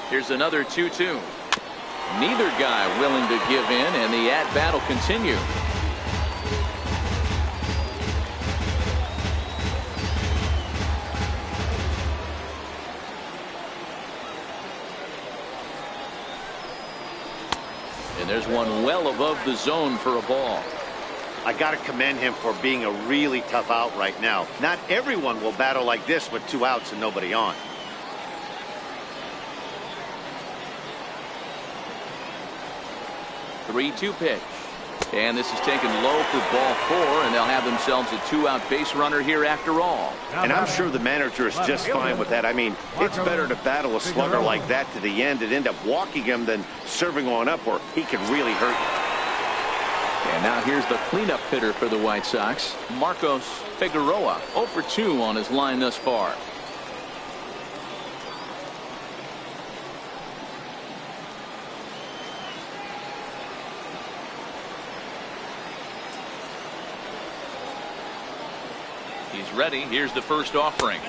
Speaker 1: Here's another 2-2. Neither guy willing to give in, and the at-bat will continue. And there's one well above the zone for a ball.
Speaker 3: I got to commend him for being a really tough out right now. Not everyone will battle like this with 2 outs and nobody on.
Speaker 1: Three-two pitch. And this is taken low for ball 4, and they'll have themselves a 2-out base runner here after all.
Speaker 3: And I'm sure the manager is just fine with that. I mean, it's better to battle a slugger like that to the end and end up walking him than serving on up where he can really hurt you.
Speaker 1: And now here's the cleanup hitter for the White Sox, Marcos Figueroa, 0 for 2 on his line thus far. He's ready. Here's the first offering.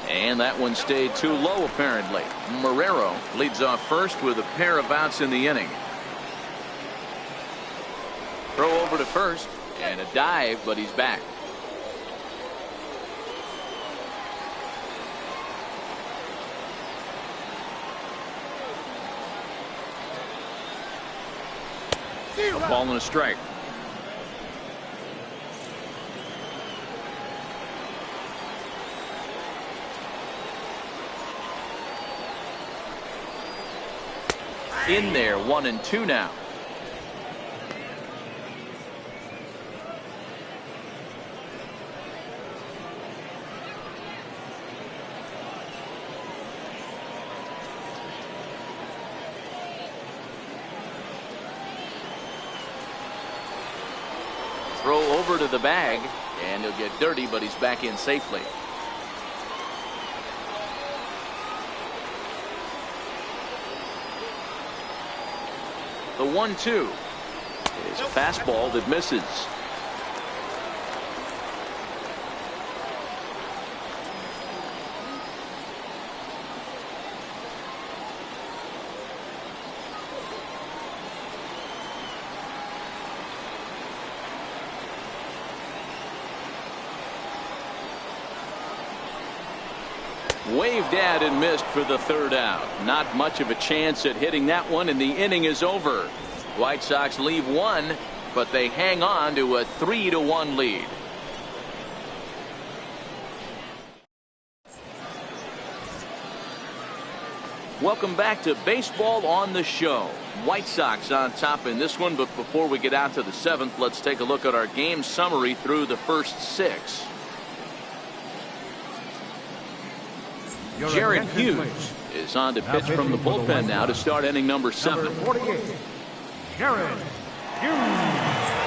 Speaker 1: And that one stayed too low, apparently. Marrero leads off first with a pair of outs in the inning. Throw over to first, and a dive, but he's back. A ball and a strike. In there, 1-2 now. throw over to the bag, and he'll get dirty, but he's back in safely. The 1-2 is a fastball that misses. Waved at and missed for the third out. Not much of a chance at hitting that one, and the inning is over. White Sox leave one, but they hang on to a 3-1 lead. Welcome back to Baseball on the Show. White Sox on top in this one, but before we get out to the seventh, let's take a look at our game summary through the first 6. Jared Hughes is on to pitch from the bullpen now to start inning number 7.
Speaker 4: Number 48, Jared Hughes.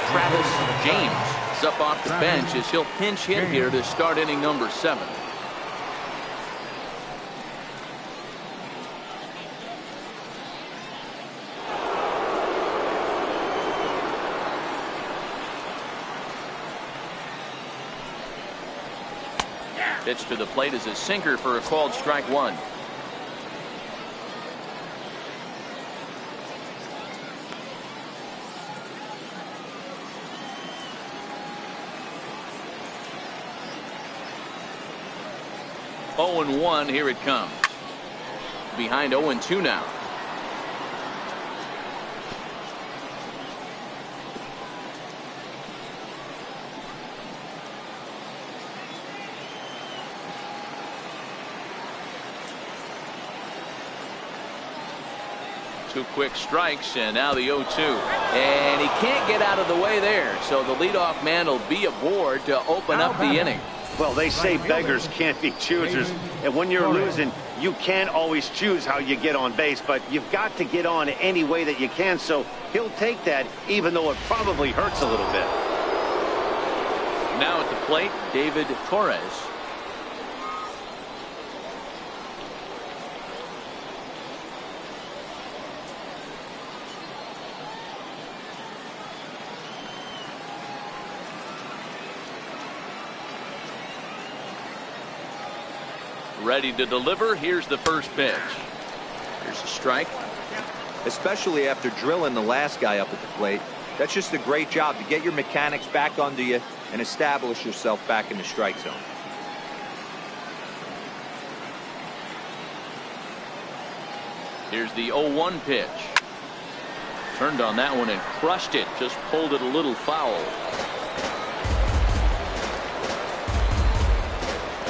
Speaker 1: Travis James is up off the bench as he'll pinch hit here to start inning number 7. Pitch to the plate is a sinker for a called strike 1. Oh and 1, here it comes. Behind 0-2 now. Two quick strikes, and now the 0-2. And he can't get out of the way there, so the leadoff man will be aboard to open up the inning.
Speaker 3: Well, they say beggars can't be choosers, and when you're losing, you can't always choose how you get on base, but you've got to get on any way that you can, so he'll take that, even though it probably hurts a little bit.
Speaker 1: Now at the plate, David Torres. Ready to deliver. Here's the first pitch. Here's a strike.
Speaker 2: Especially after drilling the last guy up at the plate. That's just a great job to get your mechanics back under you and establish yourself back in the strike zone.
Speaker 1: Here's the 0-1 pitch. Turned on that one and crushed it. Just pulled it a little foul.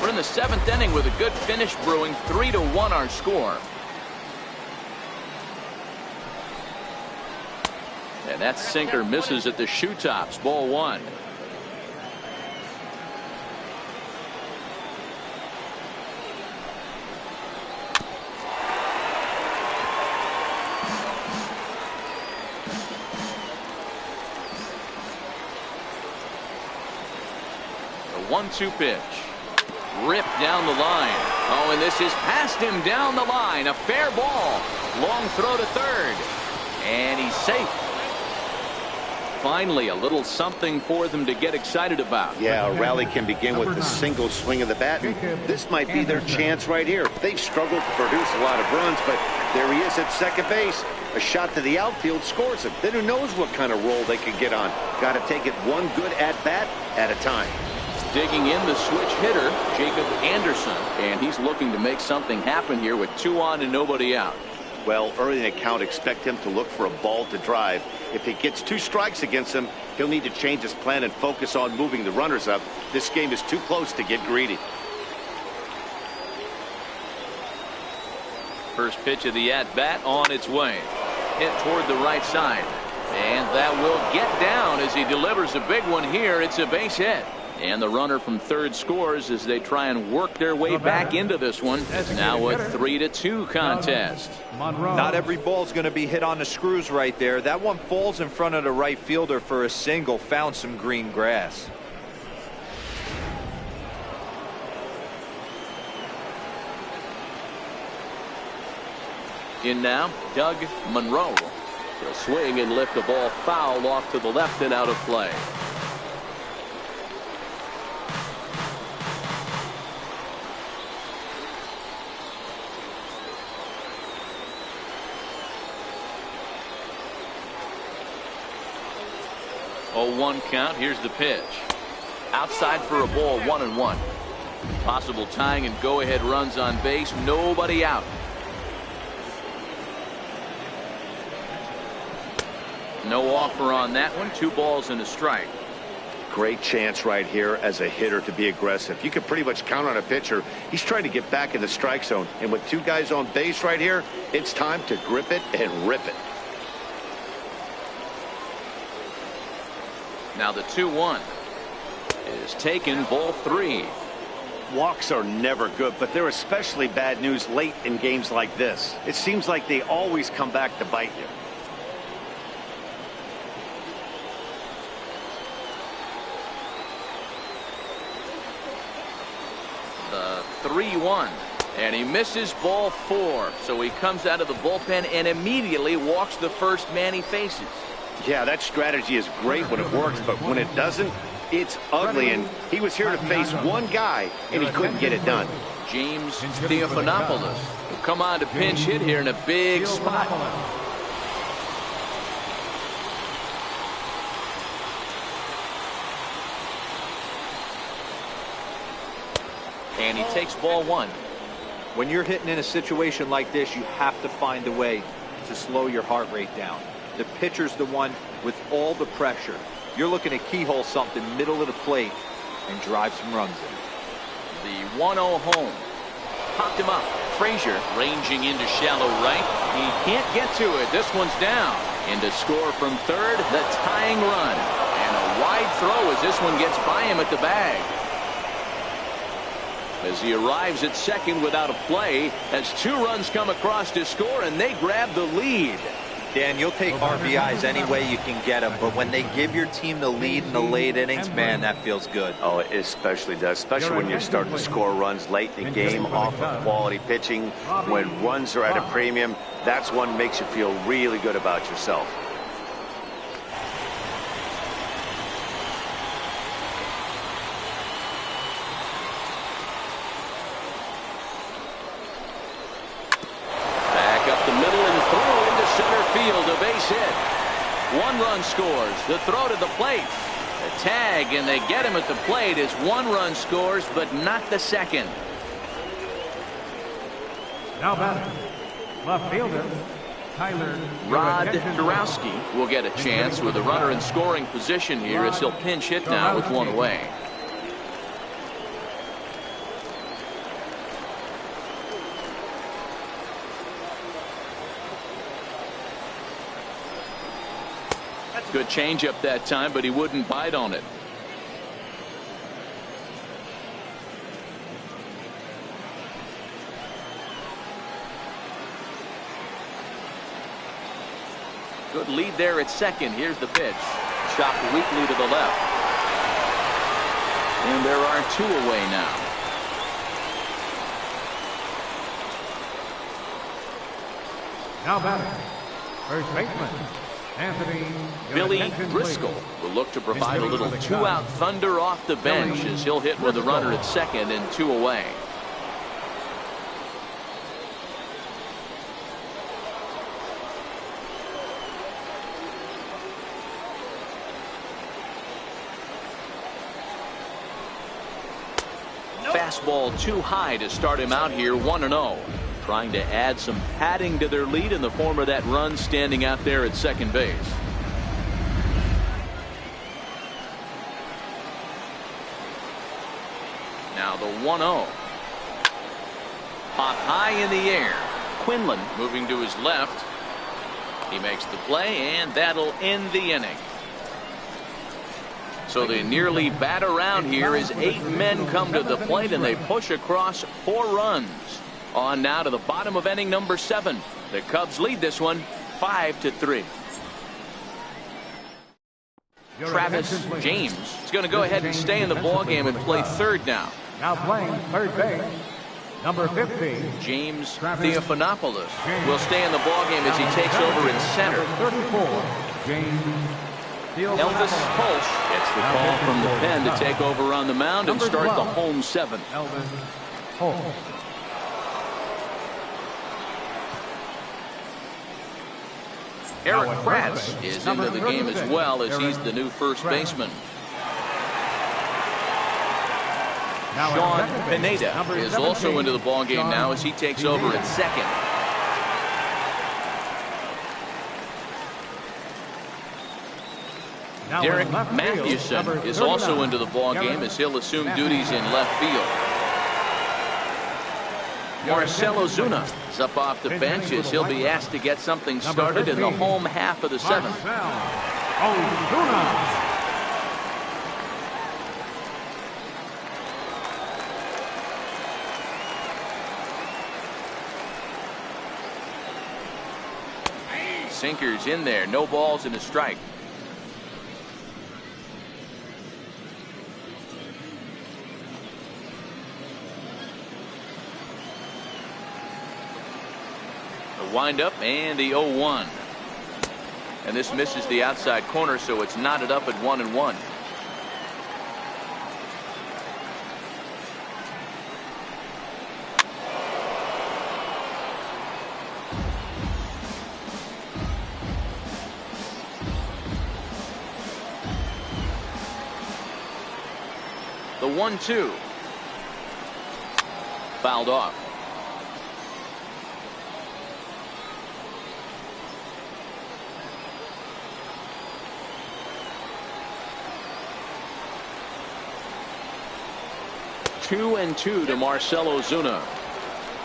Speaker 1: We're in the 7th inning with a good finish brewing. 3-1 our score. And that sinker misses at the shoe tops. Ball 1. The 1-2 pitch. Ripped down the line. Oh, and this is past him down the line. A fair ball. Long throw to third. And he's safe. Finally, a little something for them to get excited about.
Speaker 3: Yeah, a rally can begin with a single swing of the bat. And this might be their chance right here. They've struggled to produce a lot of runs, but there he is at second base. A shot to the outfield scores him. Then who knows what kind of roll they could get on. Got to take it one good at-bat at a time.
Speaker 1: Digging in the switch hitter, Jacob Anderson, and he's looking to make something happen here with 2 on and nobody out.
Speaker 3: Well, early in the count, expect him to look for a ball to drive. If he gets 2 strikes against him, he'll need to change his plan and focus on moving the runners up. This game is too close to get greedy.
Speaker 1: First pitch of the at-bat on its way. Hit toward the right side. And that will get down as he delivers a big one here. It's a base hit. And the runner from third scores as they try and work their way back into this one. It's now a 3-2 contest.
Speaker 2: Not every ball's going to be hit on the screws right there. That one falls in front of the right fielder for a single. Found some green grass.
Speaker 1: In now, Doug Monroe. He'll swing and lift the ball foul off to the left and out of play. Oh, 1 count. Here's the pitch. Outside for a ball, 1-1. Possible tying and go-ahead runs on base. Nobody out. No offer on that one. 2 balls and a strike.
Speaker 3: Great chance right here as a hitter to be aggressive. You can pretty much count on a pitcher. He's trying to get back in the strike zone. And with 2 guys on base right here, it's time to grip it and rip it.
Speaker 1: Now the 2-1 is taken, ball 3.
Speaker 3: Walks are never good, but they're especially bad news late in games like this. It seems like they always come back to bite you.
Speaker 1: The 3-1, and he misses ball 4. So he comes out of the bullpen and immediately walks the first man he faces.
Speaker 3: Yeah, that strategy is great when it works, but when it doesn't, it's ugly. And he was here to face 1 guy, and he couldn't get it done.
Speaker 1: James Theophanopoulos will come on to pinch hit here in a big spot. And he takes ball 1.
Speaker 2: When you're hitting in a situation like this, you have to find a way to slow your heart rate down. The pitcher's the one with all the pressure. You're looking to keyhole something middle of the plate and drive some runs in.
Speaker 1: The 1-0 home. Popped him up. Frazier ranging into shallow right. He can't get to it. This one's down. And to score from third, the tying run. And a wide throw as this one gets by him at the bag. As he arrives at second without a play, as 2 runs come across to score, and they grab the lead.
Speaker 2: Dan, you'll take RBIs any way you can get them, but when they give your team the lead in the late innings, man, that feels good.
Speaker 3: Oh, it especially does, especially when you're starting to score runs late in the game off of quality pitching. When runs are at a premium, that's one makes you feel really good about yourself.
Speaker 1: A base hit. 1 run scores. The throw to the plate. The tag, and they get him at the plate as 1 run scores, but not the second.
Speaker 4: Now batting, left fielder Tyler
Speaker 1: Rod Dorowski will get a chance with a runner in scoring position here as he'll pinch hit now with 1 away. Good changeup that time, but he wouldn't bite on it. Good lead there at second. Here's the pitch. Chopped weakly to the left. And there are 2 away now.
Speaker 4: Now batting, first baseman Anthony
Speaker 1: Billy Driscoll will look to provide a little 2-out thunder off the bench as he'll hit with a runner at second and 2 away. Fastball too high to start him out here, 1-0. Trying to add some padding to their lead in the form of that run standing out there at second base. Now the 1-0. Pop high in the air. Quinlan moving to his left. He makes the play, and that'll end the inning. So they nearly bat around here as 8 men come to the plate and they push across 4 runs. On now to the bottom of inning number 7. The Cubs lead this one 5-3. Travis James is going to go ahead and stay in the ballgame and play third now.
Speaker 4: Now playing third base, number 50.
Speaker 1: James Theophanopoulos will stay in the ballgame as he takes over in center.
Speaker 4: 34, James
Speaker 1: Elvis Pulch gets the call from the pen to take over on the mound and start the home 7.
Speaker 4: Elvis Pulch.
Speaker 1: Eric Kratz is into the game as well as he's the new first baseman. Sean Pineda is also into the ballgame now as he takes over at second. Derek Mathewson is also into the ballgame as he'll assume duties in left field. Marcell Ozuna is up off the bench as he'll be asked to get something started in the home half of the 7th. Sinkers in there, no balls and a strike. Wind up and the 0-1, and this misses the outside corner, so it's knotted up at 1-1. The 1-2 fouled off. Two and 2 to Marcell Ozuna.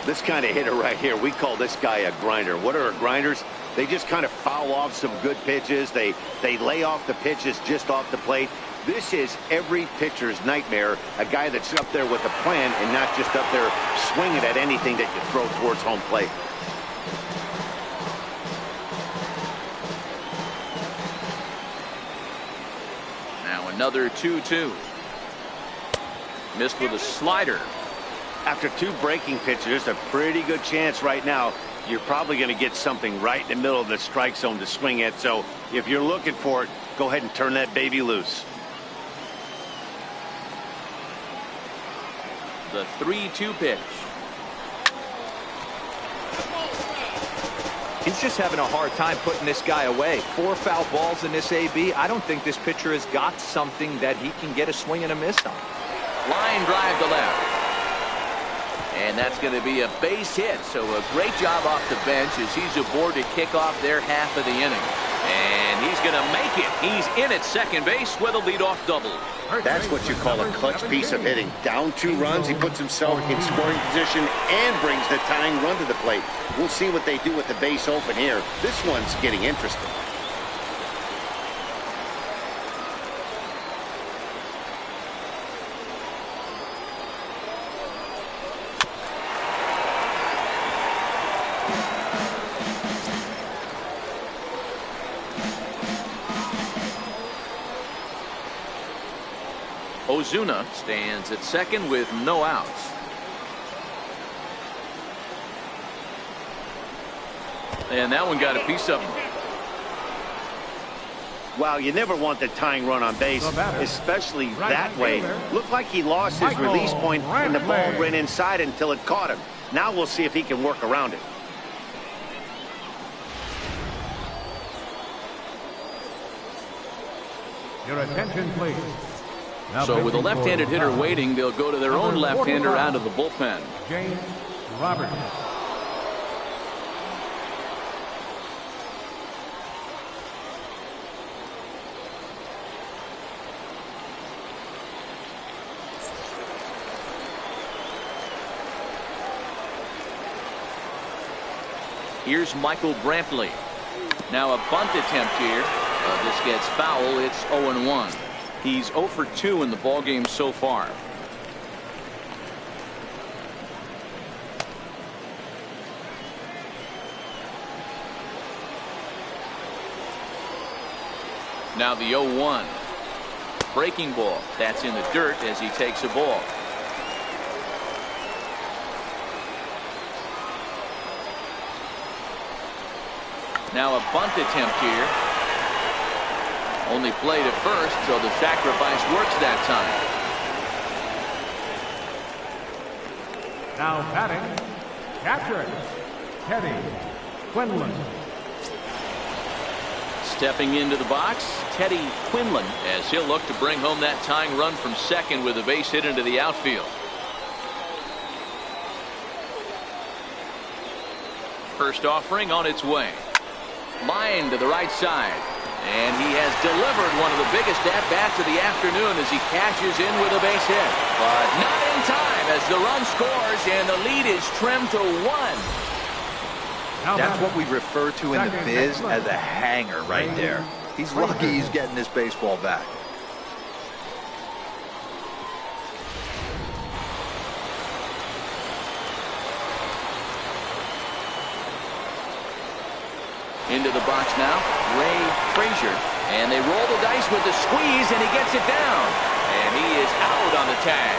Speaker 3: This kind of hitter right here, we call this guy a grinder. What are grinders? They just kind of foul off some good pitches. They lay off the pitches just off the plate. This is every pitcher's nightmare, a guy that's up there with a plan and not just up there swinging at anything that you throw towards home plate.
Speaker 1: Now another 2-2. Missed with a slider.
Speaker 3: After 2 breaking pitches, there's a pretty good chance right now you're probably going to get something right in the middle of the strike zone to swing at. So if you're looking for it, go ahead and turn that baby loose.
Speaker 1: The 3-2 pitch.
Speaker 2: He's just having a hard time putting this guy away. 4 foul balls in this AB. I don't think this pitcher has got something that he can get a swing and a miss on.
Speaker 1: Line drive to left. And that's going to be a base hit. So a great job off the bench as he's aboard to kick off their half of the inning. And he's going to make it. He's in at second base with a leadoff double.
Speaker 3: That's what you call a clutch piece of hitting. Down 2 runs, he puts himself in scoring position and brings the tying run to the plate. We'll see what they do with the base open here. This one's getting interesting.
Speaker 1: Ozuna stands at second with no outs. And that one got a piece of him.
Speaker 3: Wow, you never want the tying run on base, especially that way. Looked like he lost his release point and the ball ran inside until it caught him. Now we'll see if he can work around it.
Speaker 4: Your attention, please.
Speaker 1: So with a left-handed hitter waiting, they'll go to their own left-hander out of the bullpen.
Speaker 4: James Robertson.
Speaker 1: Here's Michael Brantley. Now a bunt attempt here. This gets foul. It's 0-1. He's 0 for 2 in the ballgame so far. Now the 0-1. Breaking ball. That's in the dirt as he takes a ball. Now a bunt attempt here. Only played at first, so the sacrifice works that time.
Speaker 4: Now batting, catcher, Teddy Quinlan.
Speaker 1: Stepping into the box, Teddy Quinlan, as he'll look to bring home that tying run from second with a base hit into the outfield. First offering on its way. Line to the right side. And he has delivered one of the biggest at-bats of the afternoon as he cashes in with a base hit. But not in time as the run scores and the lead is trimmed to 1.
Speaker 2: That's what we refer to in the biz as a hanger right there. He's lucky he's getting this baseball back.
Speaker 1: Into the box now, Ray Frazier. And they roll the dice with the squeeze, and he gets it down. And he is out on the tag.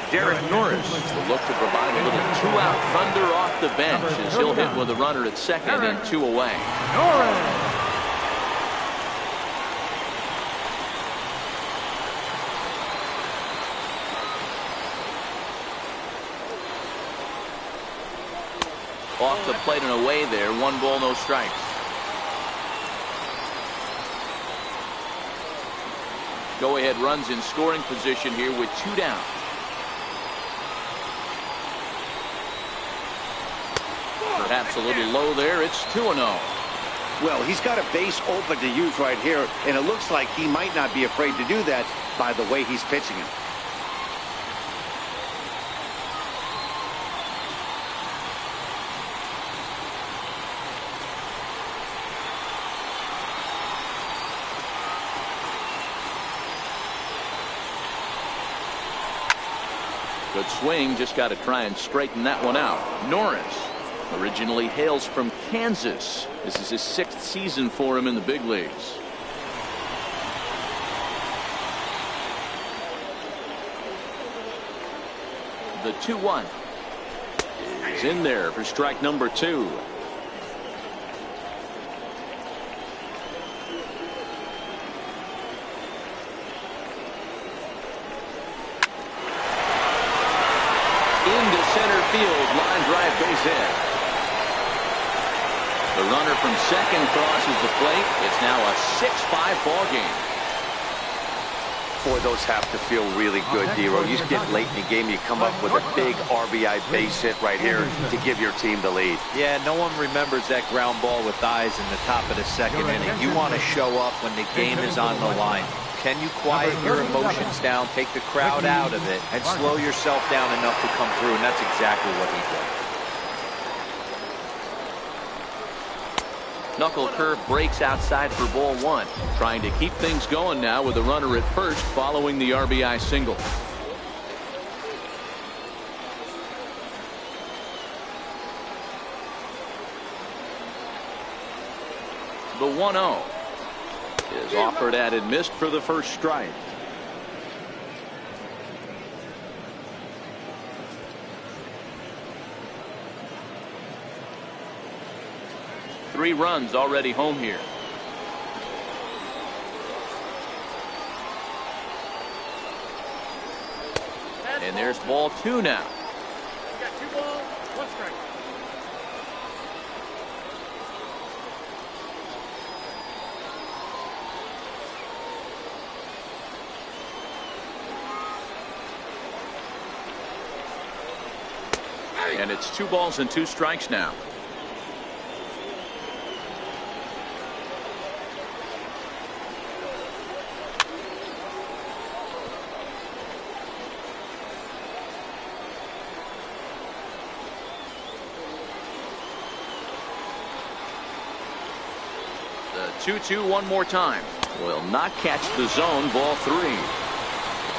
Speaker 1: Derek Norris will look to provide a little two-out thunder off the bench as he'll hit with a runner at second and 2 away. Off the plate and away there. 1 ball, no strikes. Go-ahead runs in scoring position here with 2 down. Perhaps a little low there. It's 2-0.
Speaker 3: Well, he's got a base open to use right here, and it looks like he might not be afraid to do that by the way he's pitching it.
Speaker 1: Good swing, just got to try and straighten that one out. Norris originally hails from Kansas. This is his 6th season for him in the big leagues. The 2-1 is in there for strike number 2. Center field, line drive, base hit. The runner from second crosses the plate. It's now a 6-5 ball game.
Speaker 3: Boy, those have to feel really good, Dero. You get late in the game, you come up with a big RBI base hit right here to give your team the lead.
Speaker 2: Yeah, no one remembers that ground ball with eyes in the top of the second inning. You want to show up when the game is on the line. Can you quiet your emotions down, take the crowd out of it, and slow yourself down enough to come through? And that's exactly what he did.
Speaker 1: Knuckle curve breaks outside for ball 1. Trying to keep things going now with a runner at first following the RBI single. The 1-0 is offered at and missed for the first strike. Three runs already home here. And there's ball 2 now.
Speaker 4: Got 2 balls, 1 strike.
Speaker 1: And it's 2 balls and 2 strikes now. The 2-2 one more time. will not catch the zone. Ball 3.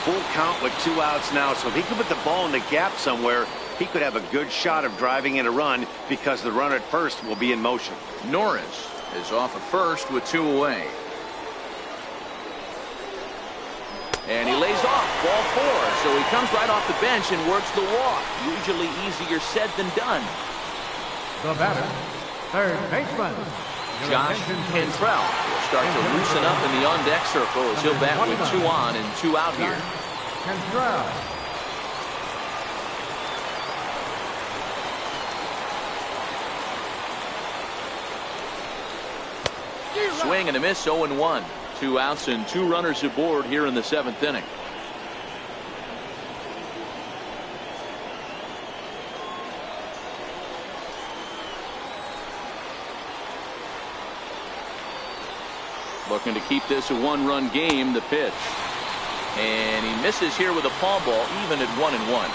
Speaker 3: Full count with 2 outs now, so if he could put the ball in the gap somewhere, he could have a good shot of driving in a run because the runner at first will be in motion.
Speaker 1: Norris is off at first with 2 away. And he lays off. Ball 4. So he comes right off the bench and works the walk. Usually easier said than done.
Speaker 4: The batter, third baseman,
Speaker 1: Josh Cantrell will start to loosen up in the on-deck circle as he'll bat with 2 on and 2 out here.
Speaker 4: Cantrell.
Speaker 1: Swing and a miss, 0-1. 2 outs and 2 runners aboard here in the 7th inning. Looking to keep this a 1-run game. The pitch. And he misses here with a palm ball, even at 1-1.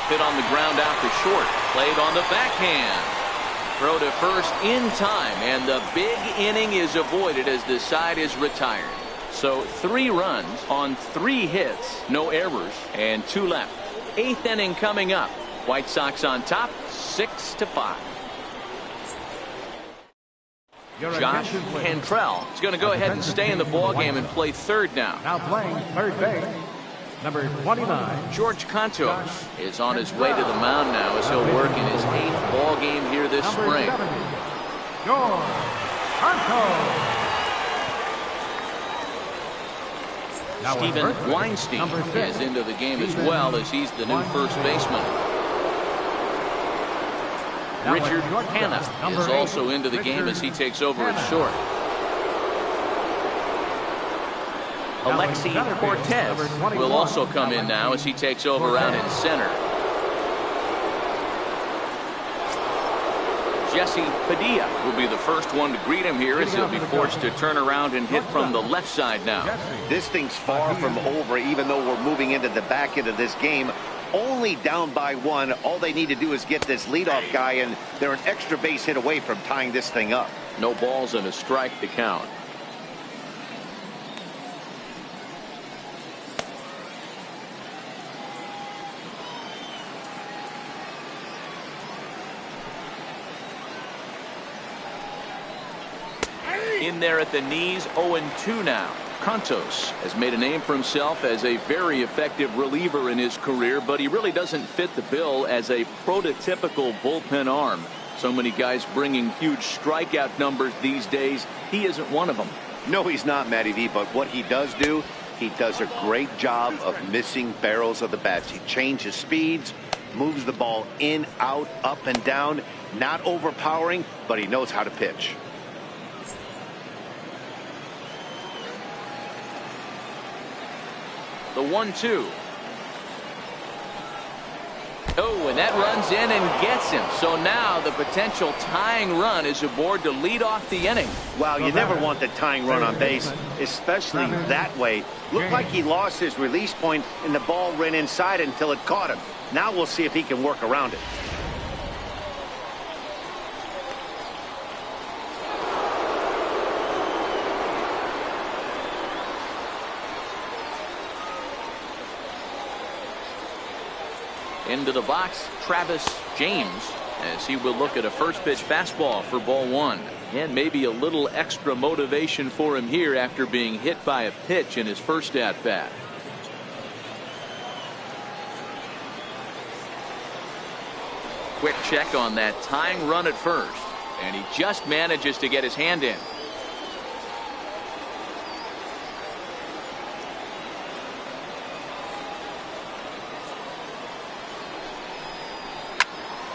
Speaker 1: Hit on the ground out to short. Played on the backhand. Throw to first in time, and the big inning is avoided as the side is retired. So 3 runs on 3 hits, no errors, and 2 left. 8th inning coming up. White Sox on top, 6-5. Josh Cantrell is going to go ahead and stay in the ballgame and play third now.
Speaker 4: Now playing third base, number 29.
Speaker 1: George Cantos is on his way to the mound now as he'll work in his 8th ball game here this spring.
Speaker 4: George Cantos.
Speaker 1: Steven Weinstein is into the game as well, as he's the new first baseman. Richard Hanna is also into the game as he takes over at short. Alexi Cortez will also come in now as he takes over out in center. Jesse Padilla will be the first one to greet him here as he'll be forced to turn around and hit from the left side now.
Speaker 3: This thing's far from over, even though we're moving into the back end of this game. Only down by 1. All they need to do is get this leadoff guy, and they're an extra base hit away from tying this thing up.
Speaker 1: No balls and a strike to count. In there at the knees, 0-2 now. Cantos has made a name for himself as a very effective reliever in his career, but he really doesn't fit the bill as a prototypical bullpen arm. So many guys bringing huge strikeout numbers these days. He isn't one of them.
Speaker 3: No, he's not, Matty V, but what he does do, he does a great job of missing barrels of the bats. He changes speeds, moves the ball in, out, up, and down. Not overpowering, but he knows how to pitch.
Speaker 1: The 1-2. Oh, and that runs in and gets him. So now the potential tying run is aboard to lead off the inning.
Speaker 3: Well, you never want the tying run on base, especially that way. Looked like he lost his release point and the ball ran inside until it caught him. Now we'll see if he can work around it.
Speaker 1: Into the box, Travis James, as he will look at a first pitch fastball for ball 1. And maybe a little extra motivation for him here after being hit by a pitch in his first at bat. Quick check on that tying run at first, and he just manages to get his hand in.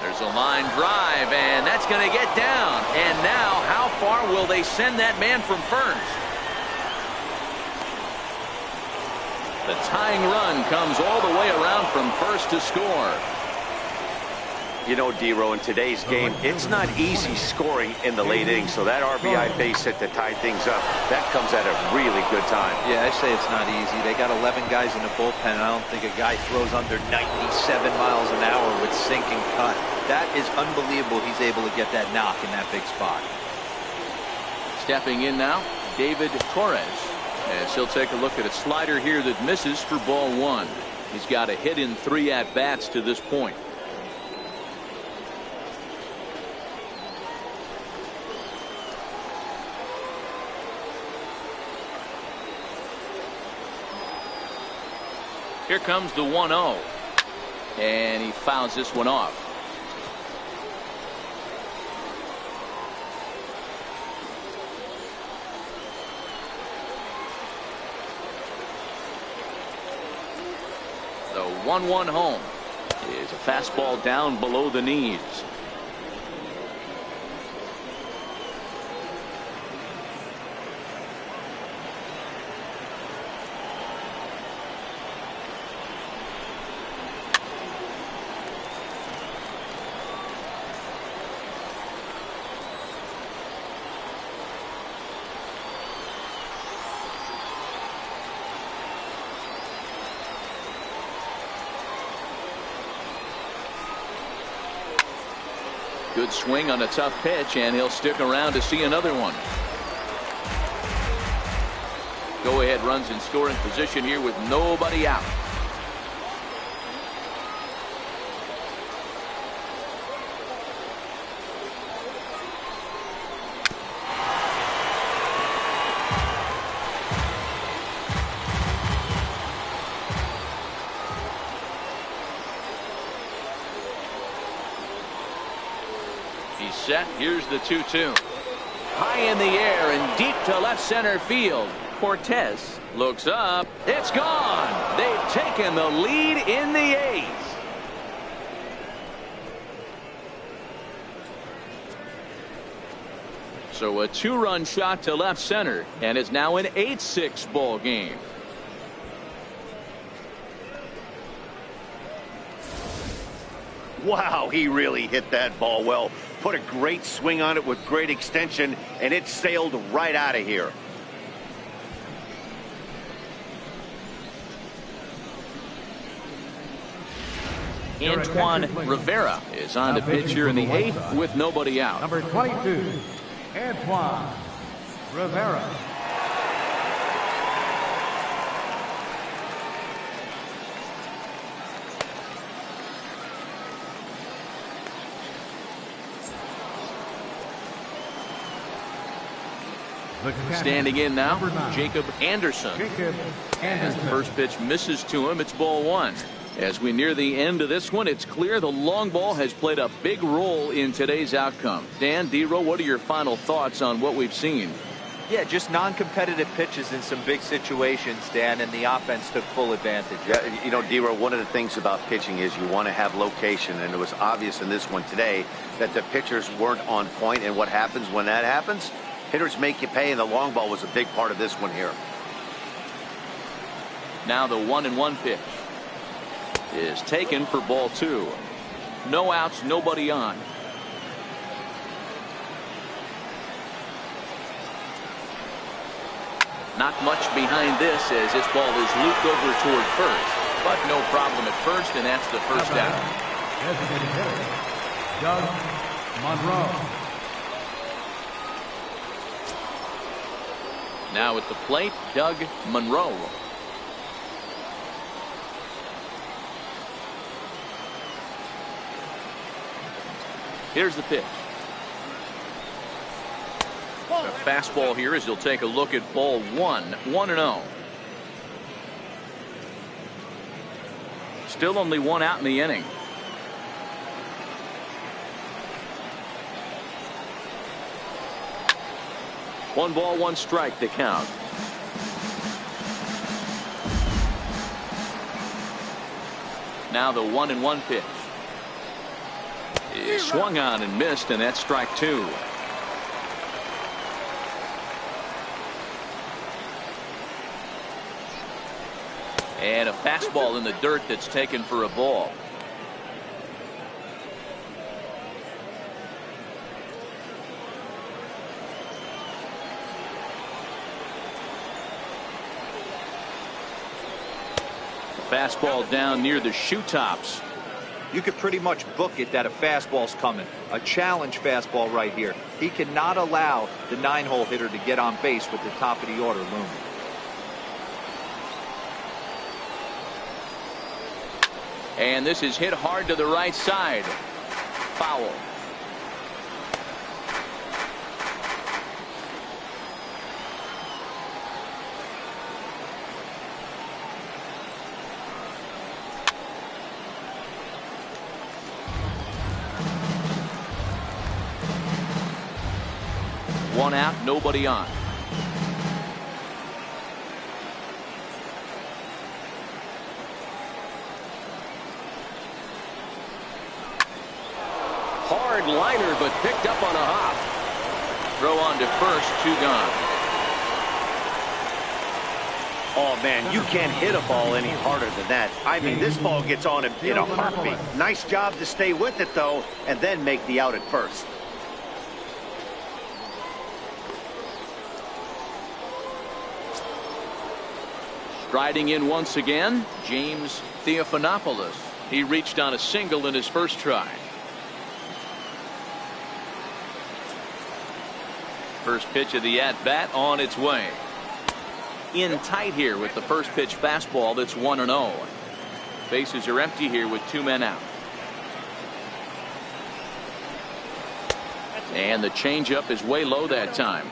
Speaker 1: There's a line drive, and that's going to get down. And now, how far will they send that man from first? The tying run comes all the way around from first to score.
Speaker 3: You know, D-Row, in today's game, it's not easy scoring in the late innings, so that RBI base hit to tie things up, that comes at a really good time.
Speaker 2: Yeah, I say it's not easy. They got 11 guys in the bullpen, and I don't think a guy throws under 97 miles an hour with sinking cut. That is unbelievable. He's able to get that knock in that big spot.
Speaker 1: Stepping in now, David Torres, as he'll take a look at a slider here that misses for ball 1. He's got a hit in 3 at-bats to this point. Here comes the 1-0, and he fouls this one off. The 1-1 home is a fastball down below the knees. Good swing on a tough pitch, and he'll stick around to see another one. Go ahead runs in scoring position here with nobody out. Set. Here's the 2-2. High in the air and deep to left center field. Cortez looks up. It's gone. They've taken the lead in the 8th. So a 2-run shot to left center, and it's now an 8-6 ball game.
Speaker 3: Wow, he really hit that ball well. Put a great swing on it with great extension, and it sailed right out of here.
Speaker 1: Antoine Rivera is on the pitch here in the 8th with nobody out.
Speaker 4: Number 22, Antoine Rivera.
Speaker 1: Standing in now, Jacob Anderson. As the first pitch misses to him, it's ball 1. As we near the end of this one, it's clear the long ball has played a big role in today's outcome. Dan, D-Row, what are your final thoughts on what we've seen?
Speaker 2: Yeah, just non-competitive pitches in some big situations, Dan, and the offense took full advantage.
Speaker 3: Yeah, you know, D-Row, one of the things about pitching is you want to have location, and it was obvious in this one today that the pitchers weren't on point, and what happens when that happens? Hitters make you pay, and the long ball was a big part of this one here.
Speaker 1: Now the 1-1 pitch is taken for ball 2. No outs, nobody on. Not much behind this as this ball is looped over toward first, but no problem at first, and that's the first down.
Speaker 4: Designated hitter, Doug Monroe.
Speaker 1: Now at the plate, Doug Monroe. Here's the pitch. A fastball here as he'll take a look at ball 1. 1-0. Still only one out in the inning. One ball, one strike to count. Now the 1-1 pitch. He swung on and missed, and that's strike 2. And a fastball in the dirt that's taken for a ball. Fastball down near the shoe tops.
Speaker 2: You could pretty much book it that a fastball's coming. A challenge fastball right here. He cannot allow the 9-hole hitter to get on base with the top of the order looming.
Speaker 1: And this is hit hard to the right side. Foul. One out, nobody on.
Speaker 6: Hard liner, but picked up on a hop.
Speaker 1: Throw on to first, 2 gone.
Speaker 3: Oh, man, you can't hit a ball any harder than that. I mean, this ball gets on him in a heartbeat. Nice job to stay with it, though, and then make the out at first.
Speaker 1: Striding in once again, James Theophanopoulos. He reached on a single in his first try. First pitch of the at-bat on its way. In tight here with the first pitch fastball that's 1-0. Bases are empty here with 2 men out. And the changeup is way low that time.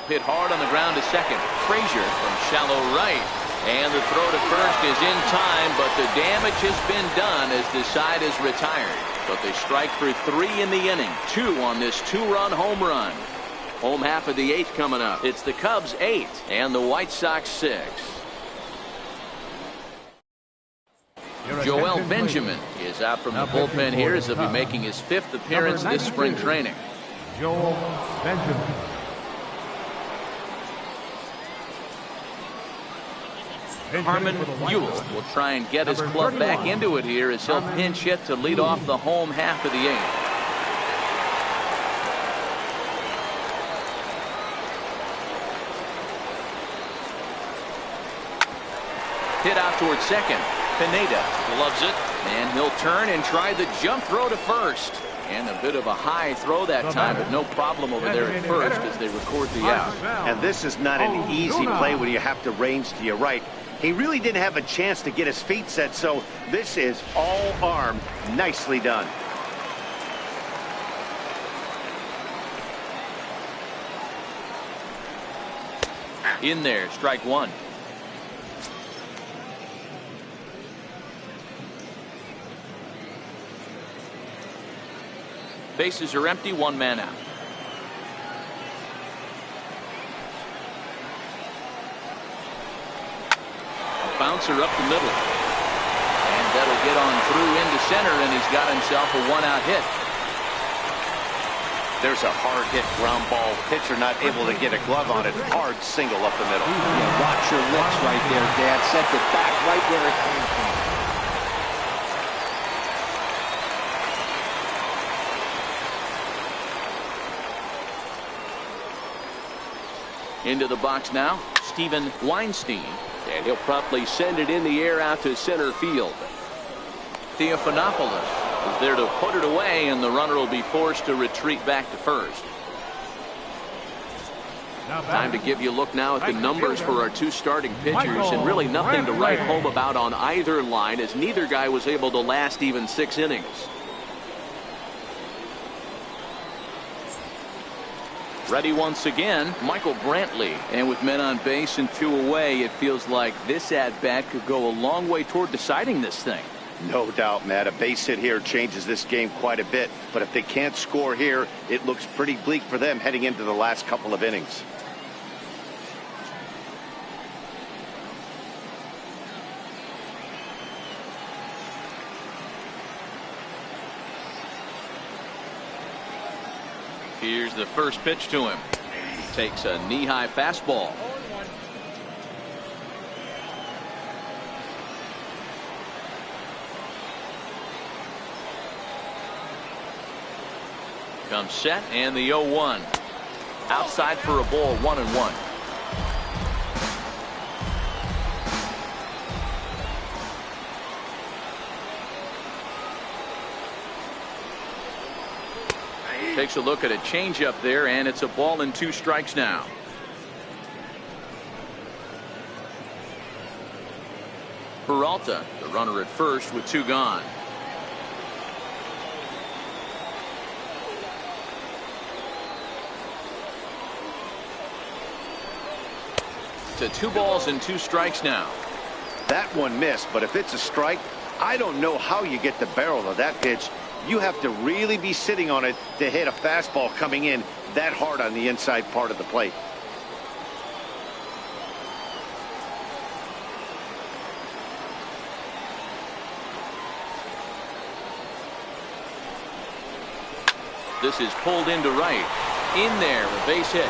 Speaker 1: Hit hard on the ground to second. Frazier from shallow right. And the throw to first is in time, but the damage has been done as the side is retired. But they strike for 3 in the inning. 2 on this 2-run home run. Home half of the 8th coming up. It's the Cubs 8 and the White Sox 6. Joel Benjamin is out from the bullpen here as he'll be making his 5th appearance this spring training.
Speaker 4: Joel Benjamin.
Speaker 1: Harmon Buell will try and get his club back into it here as he'll pinch hit to lead off the home half of the 8th. Hit out towards second. Pineda gloves it, and he'll turn and try the jump throw to first. And a bit of a high throw that time, but no problem over there at first as they record the out.
Speaker 3: And this is not an easy play when you have to range to your right. He really didn't have a chance to get his feet set, so this is all arm. Nicely done.
Speaker 1: In there, strike 1. Bases are empty, 1 man out. Bouncer up the middle. And that'll get on through into center, and he's got himself a 1-out hit.
Speaker 3: There's a hard hit ground ball. Pitcher not able to get a glove on it. Hard single up the middle.
Speaker 7: Yeah, watch your lips right there, Dad. Sent it back right where it came from.
Speaker 1: Into the box now, Steven Weinstein.
Speaker 6: And he'll promptly send it in the air out to center field.
Speaker 1: Theophanopoulos is there to put it away, and the runner will be forced to retreat back to first. Time to give you a look now at the numbers for our 2 starting pitchers, and really nothing to write home about on either line, as neither guy was able to last even 6 innings. Ready once again, Michael Brantley. And with men on base and 2 away, it feels like this at-bat could go a long way toward deciding this thing.
Speaker 3: No doubt, Matt. A base hit here changes this game quite a bit. But if they can't score here, it looks pretty bleak for them heading into the last couple of innings.
Speaker 1: Here's the first pitch to him. Takes a knee-high fastball. Comes set and the 0-1. Outside for a ball, 1-1. Takes a look at a changeup there, and it's a ball and 2 strikes now. Peralta, the runner at first with 2 gone. To 2 balls and 2 strikes now.
Speaker 3: That one missed, but if it's a strike, I don't know how you get the barrel of that pitch. You have to really be sitting on it to hit a fastball coming in that hard on the inside part of the plate.
Speaker 1: This is pulled into right. In there, a base hit.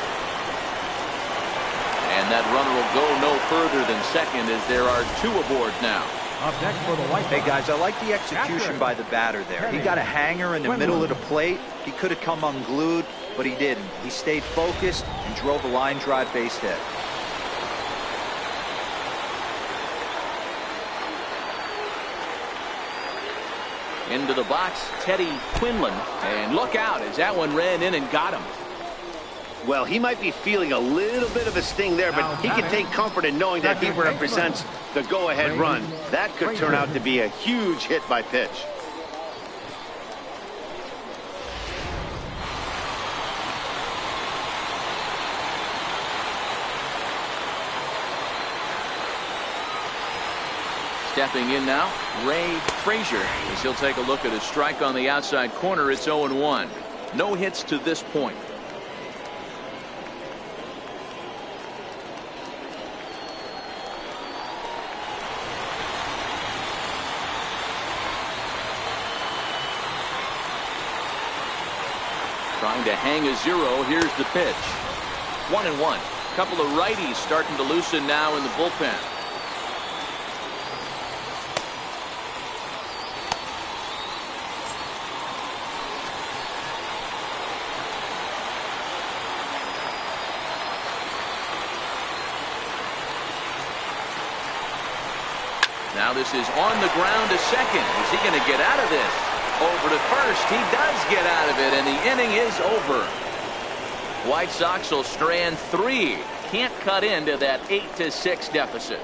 Speaker 1: And that runner will go no further than second as there are 2 aboard now.
Speaker 4: Up next for the White Sox.
Speaker 2: Hey guys, I like the execution by the batter there. He got a hanger in the middle of the plate. He could have come unglued, but he didn't. He stayed focused and drove a line drive base hit.
Speaker 1: Into the box, Teddy Quinlan. And look out as that one ran in and got him.
Speaker 3: Well, he might be feeling a little bit of a sting there, but he can take comfort in knowing that he represents the go-ahead run. That could turn out to be a huge hit by pitch.
Speaker 1: Stepping in now, Ray Frazier, as he'll take a look at a strike on the outside corner. It's 0-1. No hits to this point. Trying to hang a 0. Here's the pitch. 1-1. Couple of righties starting to loosen now in the bullpen. Now this is on the ground to second. Is he going to get out of this? Over to first. He does get out of it, and the inning is over. White Sox will strand 3. Can't cut into that 8-6 deficit.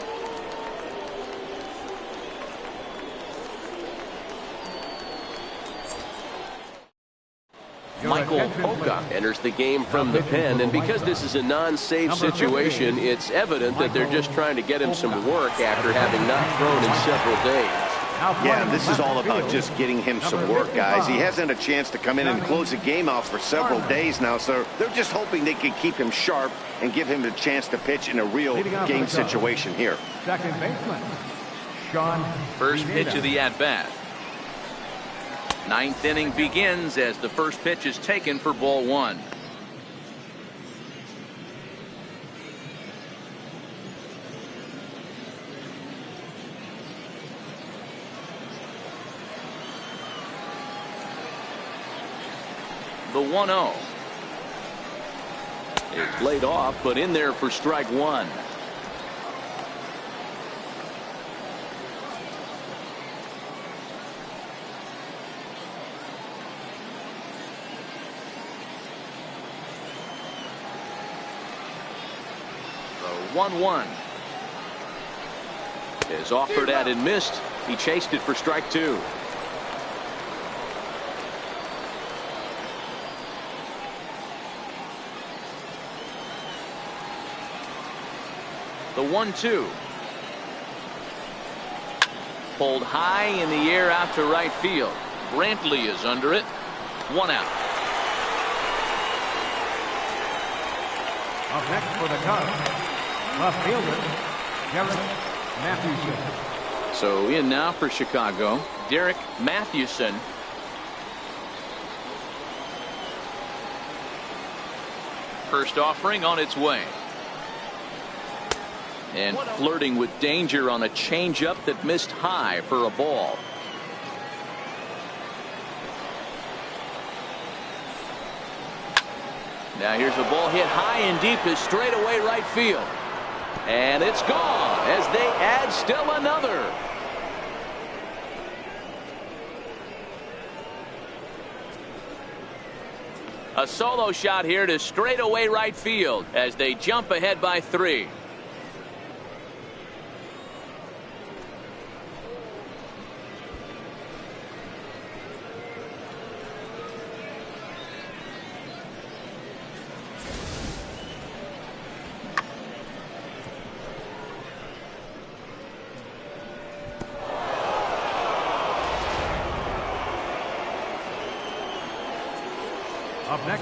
Speaker 6: Michael Polka enters the game from the pen, and because this is a non-save situation, it's evident that they're just trying to get him some work after having not thrown in several days.
Speaker 3: Yeah, this is all about just getting him some work, guys. He hasn't had a chance to come in and close the game out for several days now, so they're just hoping they can keep him sharp and give him the chance to pitch in a real game situation here.
Speaker 4: Second baseman, Sean.
Speaker 1: First pitch of the at-bat. 9th inning begins as the first pitch is taken for ball 1. The 1-0 is laid off, but in there for strike 1. The 1-1 is offered at and missed. He chased it for strike 2. The 1-2 pulled high in the air out to right field. Brantley is under it. 1 out.
Speaker 4: Up next for the Cubs, left fielder, Derek Matthewson.
Speaker 1: So in now for Chicago, Derek Matthewson. First offering on its way. And flirting with danger on a changeup that missed high for a ball. Now here's a ball hit high and deep to straightaway right field. And it's gone as they add still another. A solo shot here to straightaway right field as they jump ahead by 3.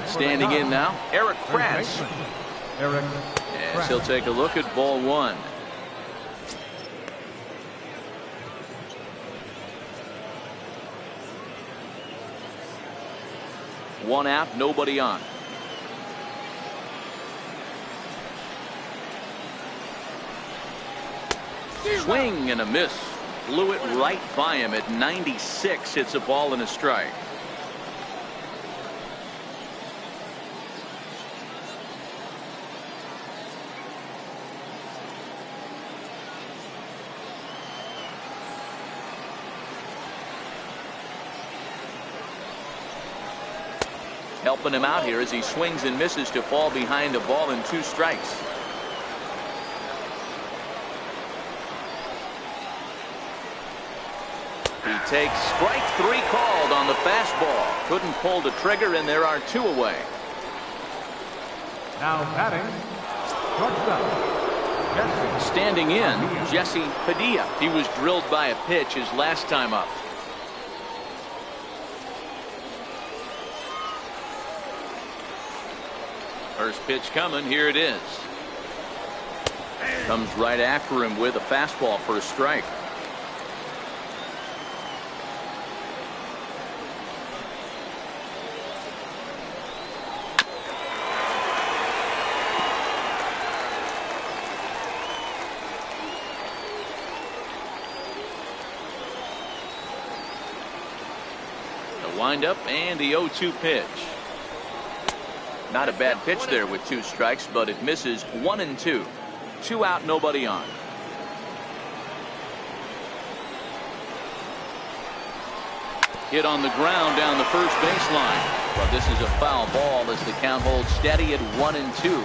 Speaker 1: Standing in now, Eric Kratz. As he'll take a look at ball 1. One out, nobody on. Swing and a miss. Blew it right by him at 96. It's a ball and a strike. Helping him out here as he swings and misses to fall behind a ball and 2 strikes. He takes strike 3 called on the fastball. Couldn't pull the trigger, and there are 2 away.
Speaker 4: Now batting, shortstop.
Speaker 1: Standing in, Jesse Padilla. He was drilled by a pitch his last time up. First pitch coming. Here it is. Comes right after him with a fastball for a strike. The windup and the 0-2 pitch. Not a bad pitch there with 2 strikes, but it misses 1 and 2. 2 out, nobody on. Hit on the ground down the first baseline. But this is a foul ball as the count holds steady at 1 and 2.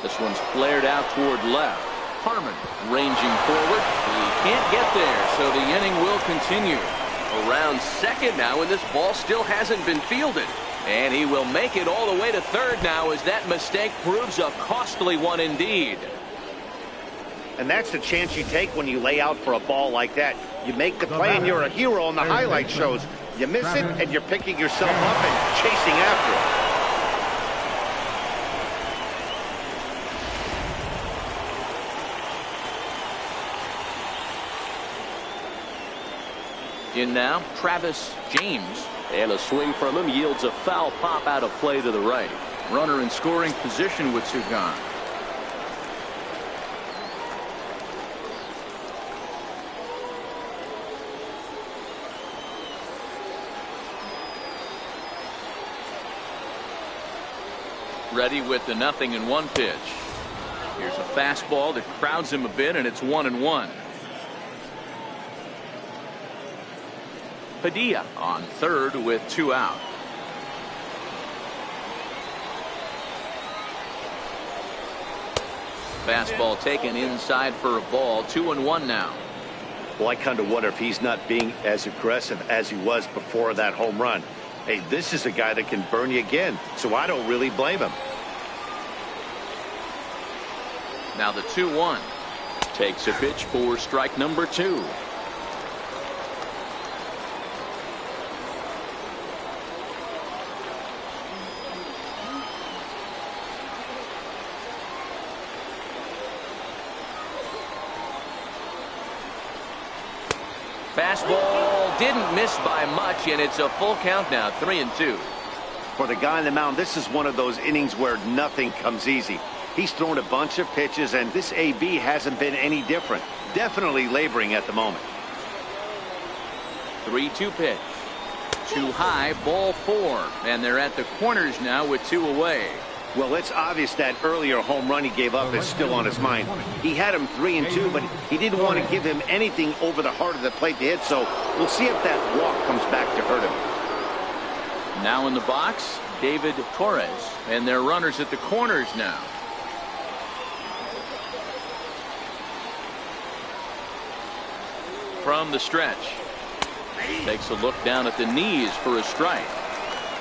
Speaker 1: This one's flared out toward left. Harmon ranging forward. He can't get there, so the inning will continue. Around second now, and this ball still hasn't been fielded. And he will make it all the way to third now as that mistake proves a costly one indeed.
Speaker 3: And that's the chance you take when you lay out for a ball like that. You make the play and you're a hero on the highlight shows. You miss it and you're picking yourself up and chasing after it.
Speaker 1: In now, Travis James.
Speaker 6: And a swing from him yields a foul pop out of play to the right.
Speaker 1: Runner in scoring position with 2 gone. Ready with the 0-1 pitch. Here's a fastball that crowds him a bit, and it's 1-1. Padilla on third with 2 out. Fastball taken inside for a ball. 2-1 now.
Speaker 3: Well, I kind of wonder if he's not being as aggressive as he was before that home run. Hey, this is a guy that can burn you again, so I don't really blame him.
Speaker 1: Now the 2-1.
Speaker 6: Takes a pitch for strike number 2.
Speaker 1: Fastball didn't miss by much, and it's a full count now, 3-2.
Speaker 3: For the guy on the mound, this is one of those innings where nothing comes easy. He's thrown a bunch of pitches, and this AB hasn't been any different. Definitely laboring at the moment.
Speaker 1: 3-2 pitch. Too high, ball 4. And they're at the corners now with 2 away.
Speaker 3: Well, it's obvious that earlier home run he gave up is still on his mind. He had him 3-2, but he didn't want to give him anything over the heart of the plate to hit, so we'll see if that walk comes back to hurt him.
Speaker 1: Now in the box, David Torres. And their runners at the corners now. From the stretch. Takes a look down at the knees for a strike.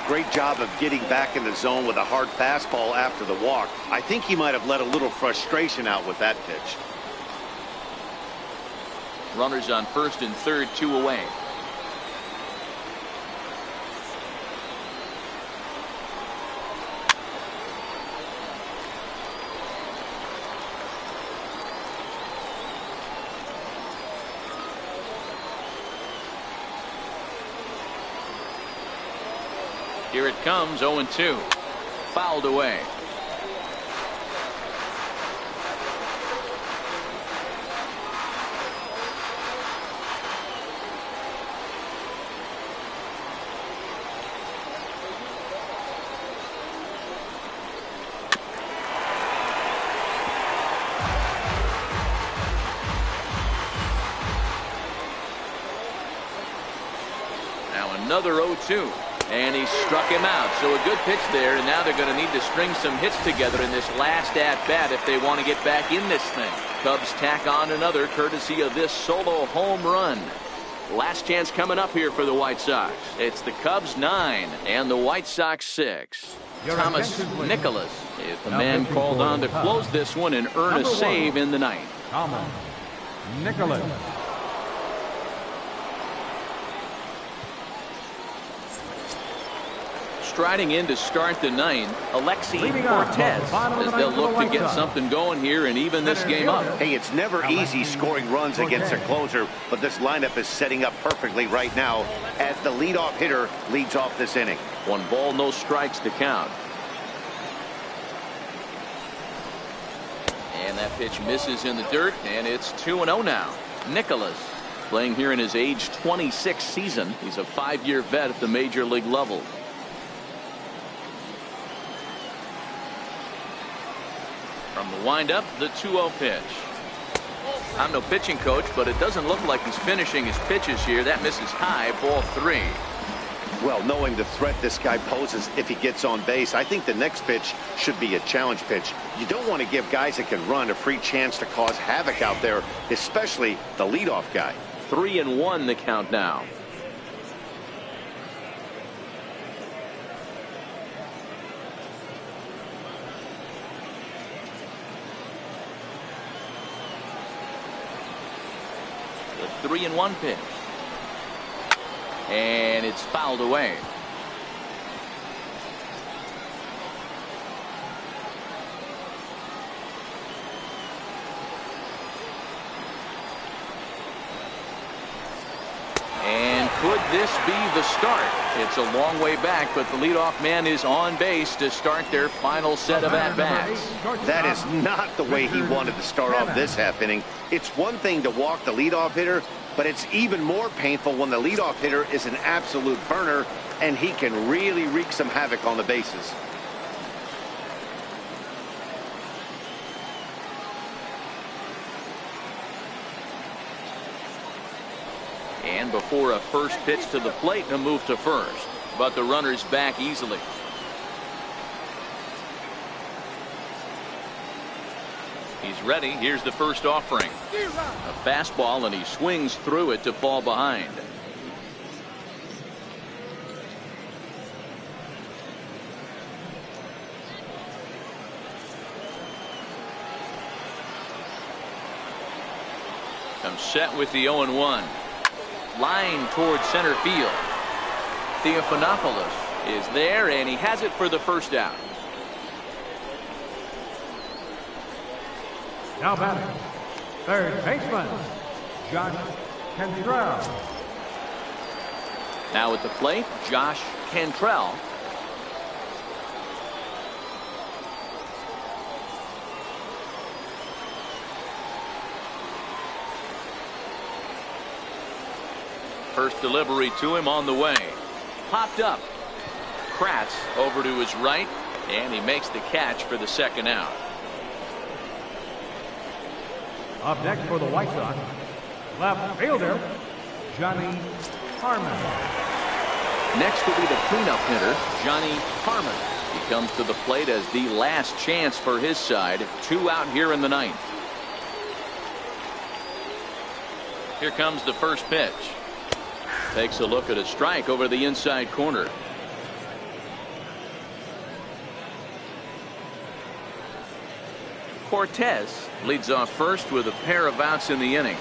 Speaker 3: Great job of getting back in the zone with a hard fastball after the walk. I think he might have let a little frustration out with that pitch.
Speaker 1: Runners on first and third, 2 away. Here it comes, 0-2. Fouled away. Now another 0-2. And he struck him out. So a good pitch there, and now they're going to need to string some hits together in this last at-bat if they want to get back in this thing. Cubs tack on another courtesy of this solo home run. Last chance coming up here for the White Sox. It's the Cubs 9 and the White Sox 6. Thomas Nicholas is the man called on to close this one and earn a save in the ninth.
Speaker 4: Thomas Nicholas.
Speaker 1: Striding in to start the ninth, Alexi Cortez, as they'll look to get something going here and even this game up.
Speaker 3: Hey, it's never easy scoring runs against a closer, but this lineup is setting up perfectly right now as the leadoff hitter leads off this inning.
Speaker 1: 1 ball, no strikes to count. And that pitch misses in the dirt, and it's 2-0 now. Nicholas playing here in his age 26 season. He's a 5-year vet at the major league level. From the windup, the 2-0 pitch. I'm no pitching coach, but it doesn't look like he's finishing his pitches here. That misses high, ball 3.
Speaker 3: Well, knowing the threat this guy poses if he gets on base, I think the next pitch should be a challenge pitch. You don't want to give guys that can run a free chance to cause havoc out there, especially the leadoff guy.
Speaker 1: 3-1 the count now. The 3-1 pitch. And it's fouled away. And could this be the start? It's a long way back, but the leadoff man is on base to start their final set of at-bats.
Speaker 3: That is not the way he wanted to start off this half inning. It's one thing to walk the leadoff hitter, but it's even more painful when the leadoff hitter is an absolute burner and he can really wreak some havoc on the bases.
Speaker 1: And before a first pitch to the plate, a move to first. But the runner's back easily. He's ready. Here's the first offering. A fastball, and he swings through it to fall behind. Comes set with the 0-1. Line towards center field. Theophanopoulos is there, and he has it for the first out.
Speaker 4: Now batting, third baseman, Josh Cantrell.
Speaker 1: Now at the plate, Josh Cantrell. First delivery to him on the way. Popped up. Kratz over to his right, and he makes the catch for the second out.
Speaker 4: Up next for the White Sox, left fielder, Johnny Harmon.
Speaker 1: Next will be the cleanup hitter, Johnny Harmon. He comes to the plate as the last chance for his side. 2 out here in the ninth. Here comes the first pitch. Takes a look at a strike over the inside corner. Cortez leads off first with a pair of outs in the inning.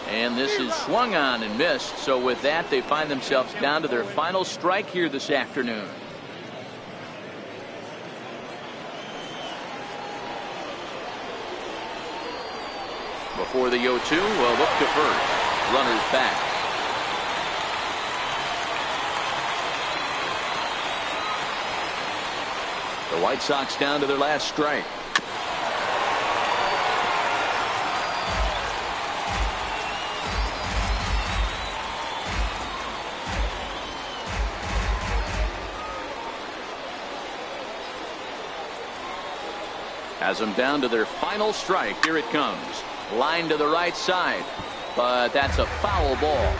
Speaker 1: And this is swung on and missed. So with that, they find themselves down to their final strike here this afternoon. Before the 0-2, well, look to first. Runners back. The White Sox down to their last strike. Has them down to their final strike. Here it comes. Line to the right side, but that's a foul ball.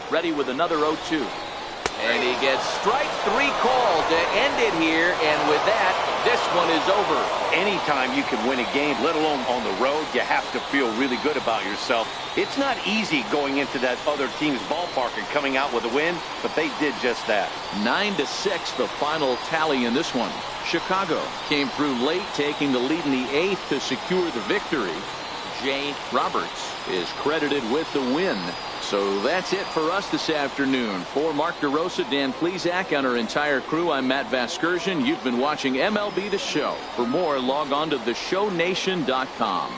Speaker 1: Ready with another 0-2. And he gets strike 3 called to end it here, and with that, this one is over.
Speaker 3: Anytime you can win a game, let alone on the road, you have to feel really good about yourself. It's not easy going into that other team's ballpark and coming out with a win, but they did just that.
Speaker 1: 9-6 the final tally in this one. Chicago came through late, taking the lead in the 8th to secure the victory. Jay Roberts is credited with the win. So that's it for us this afternoon. For Mark DeRosa, Dan Plesac, and our entire crew, I'm Matt Vasgersian. You've been watching MLB The Show. For more, log on to theshownation.com.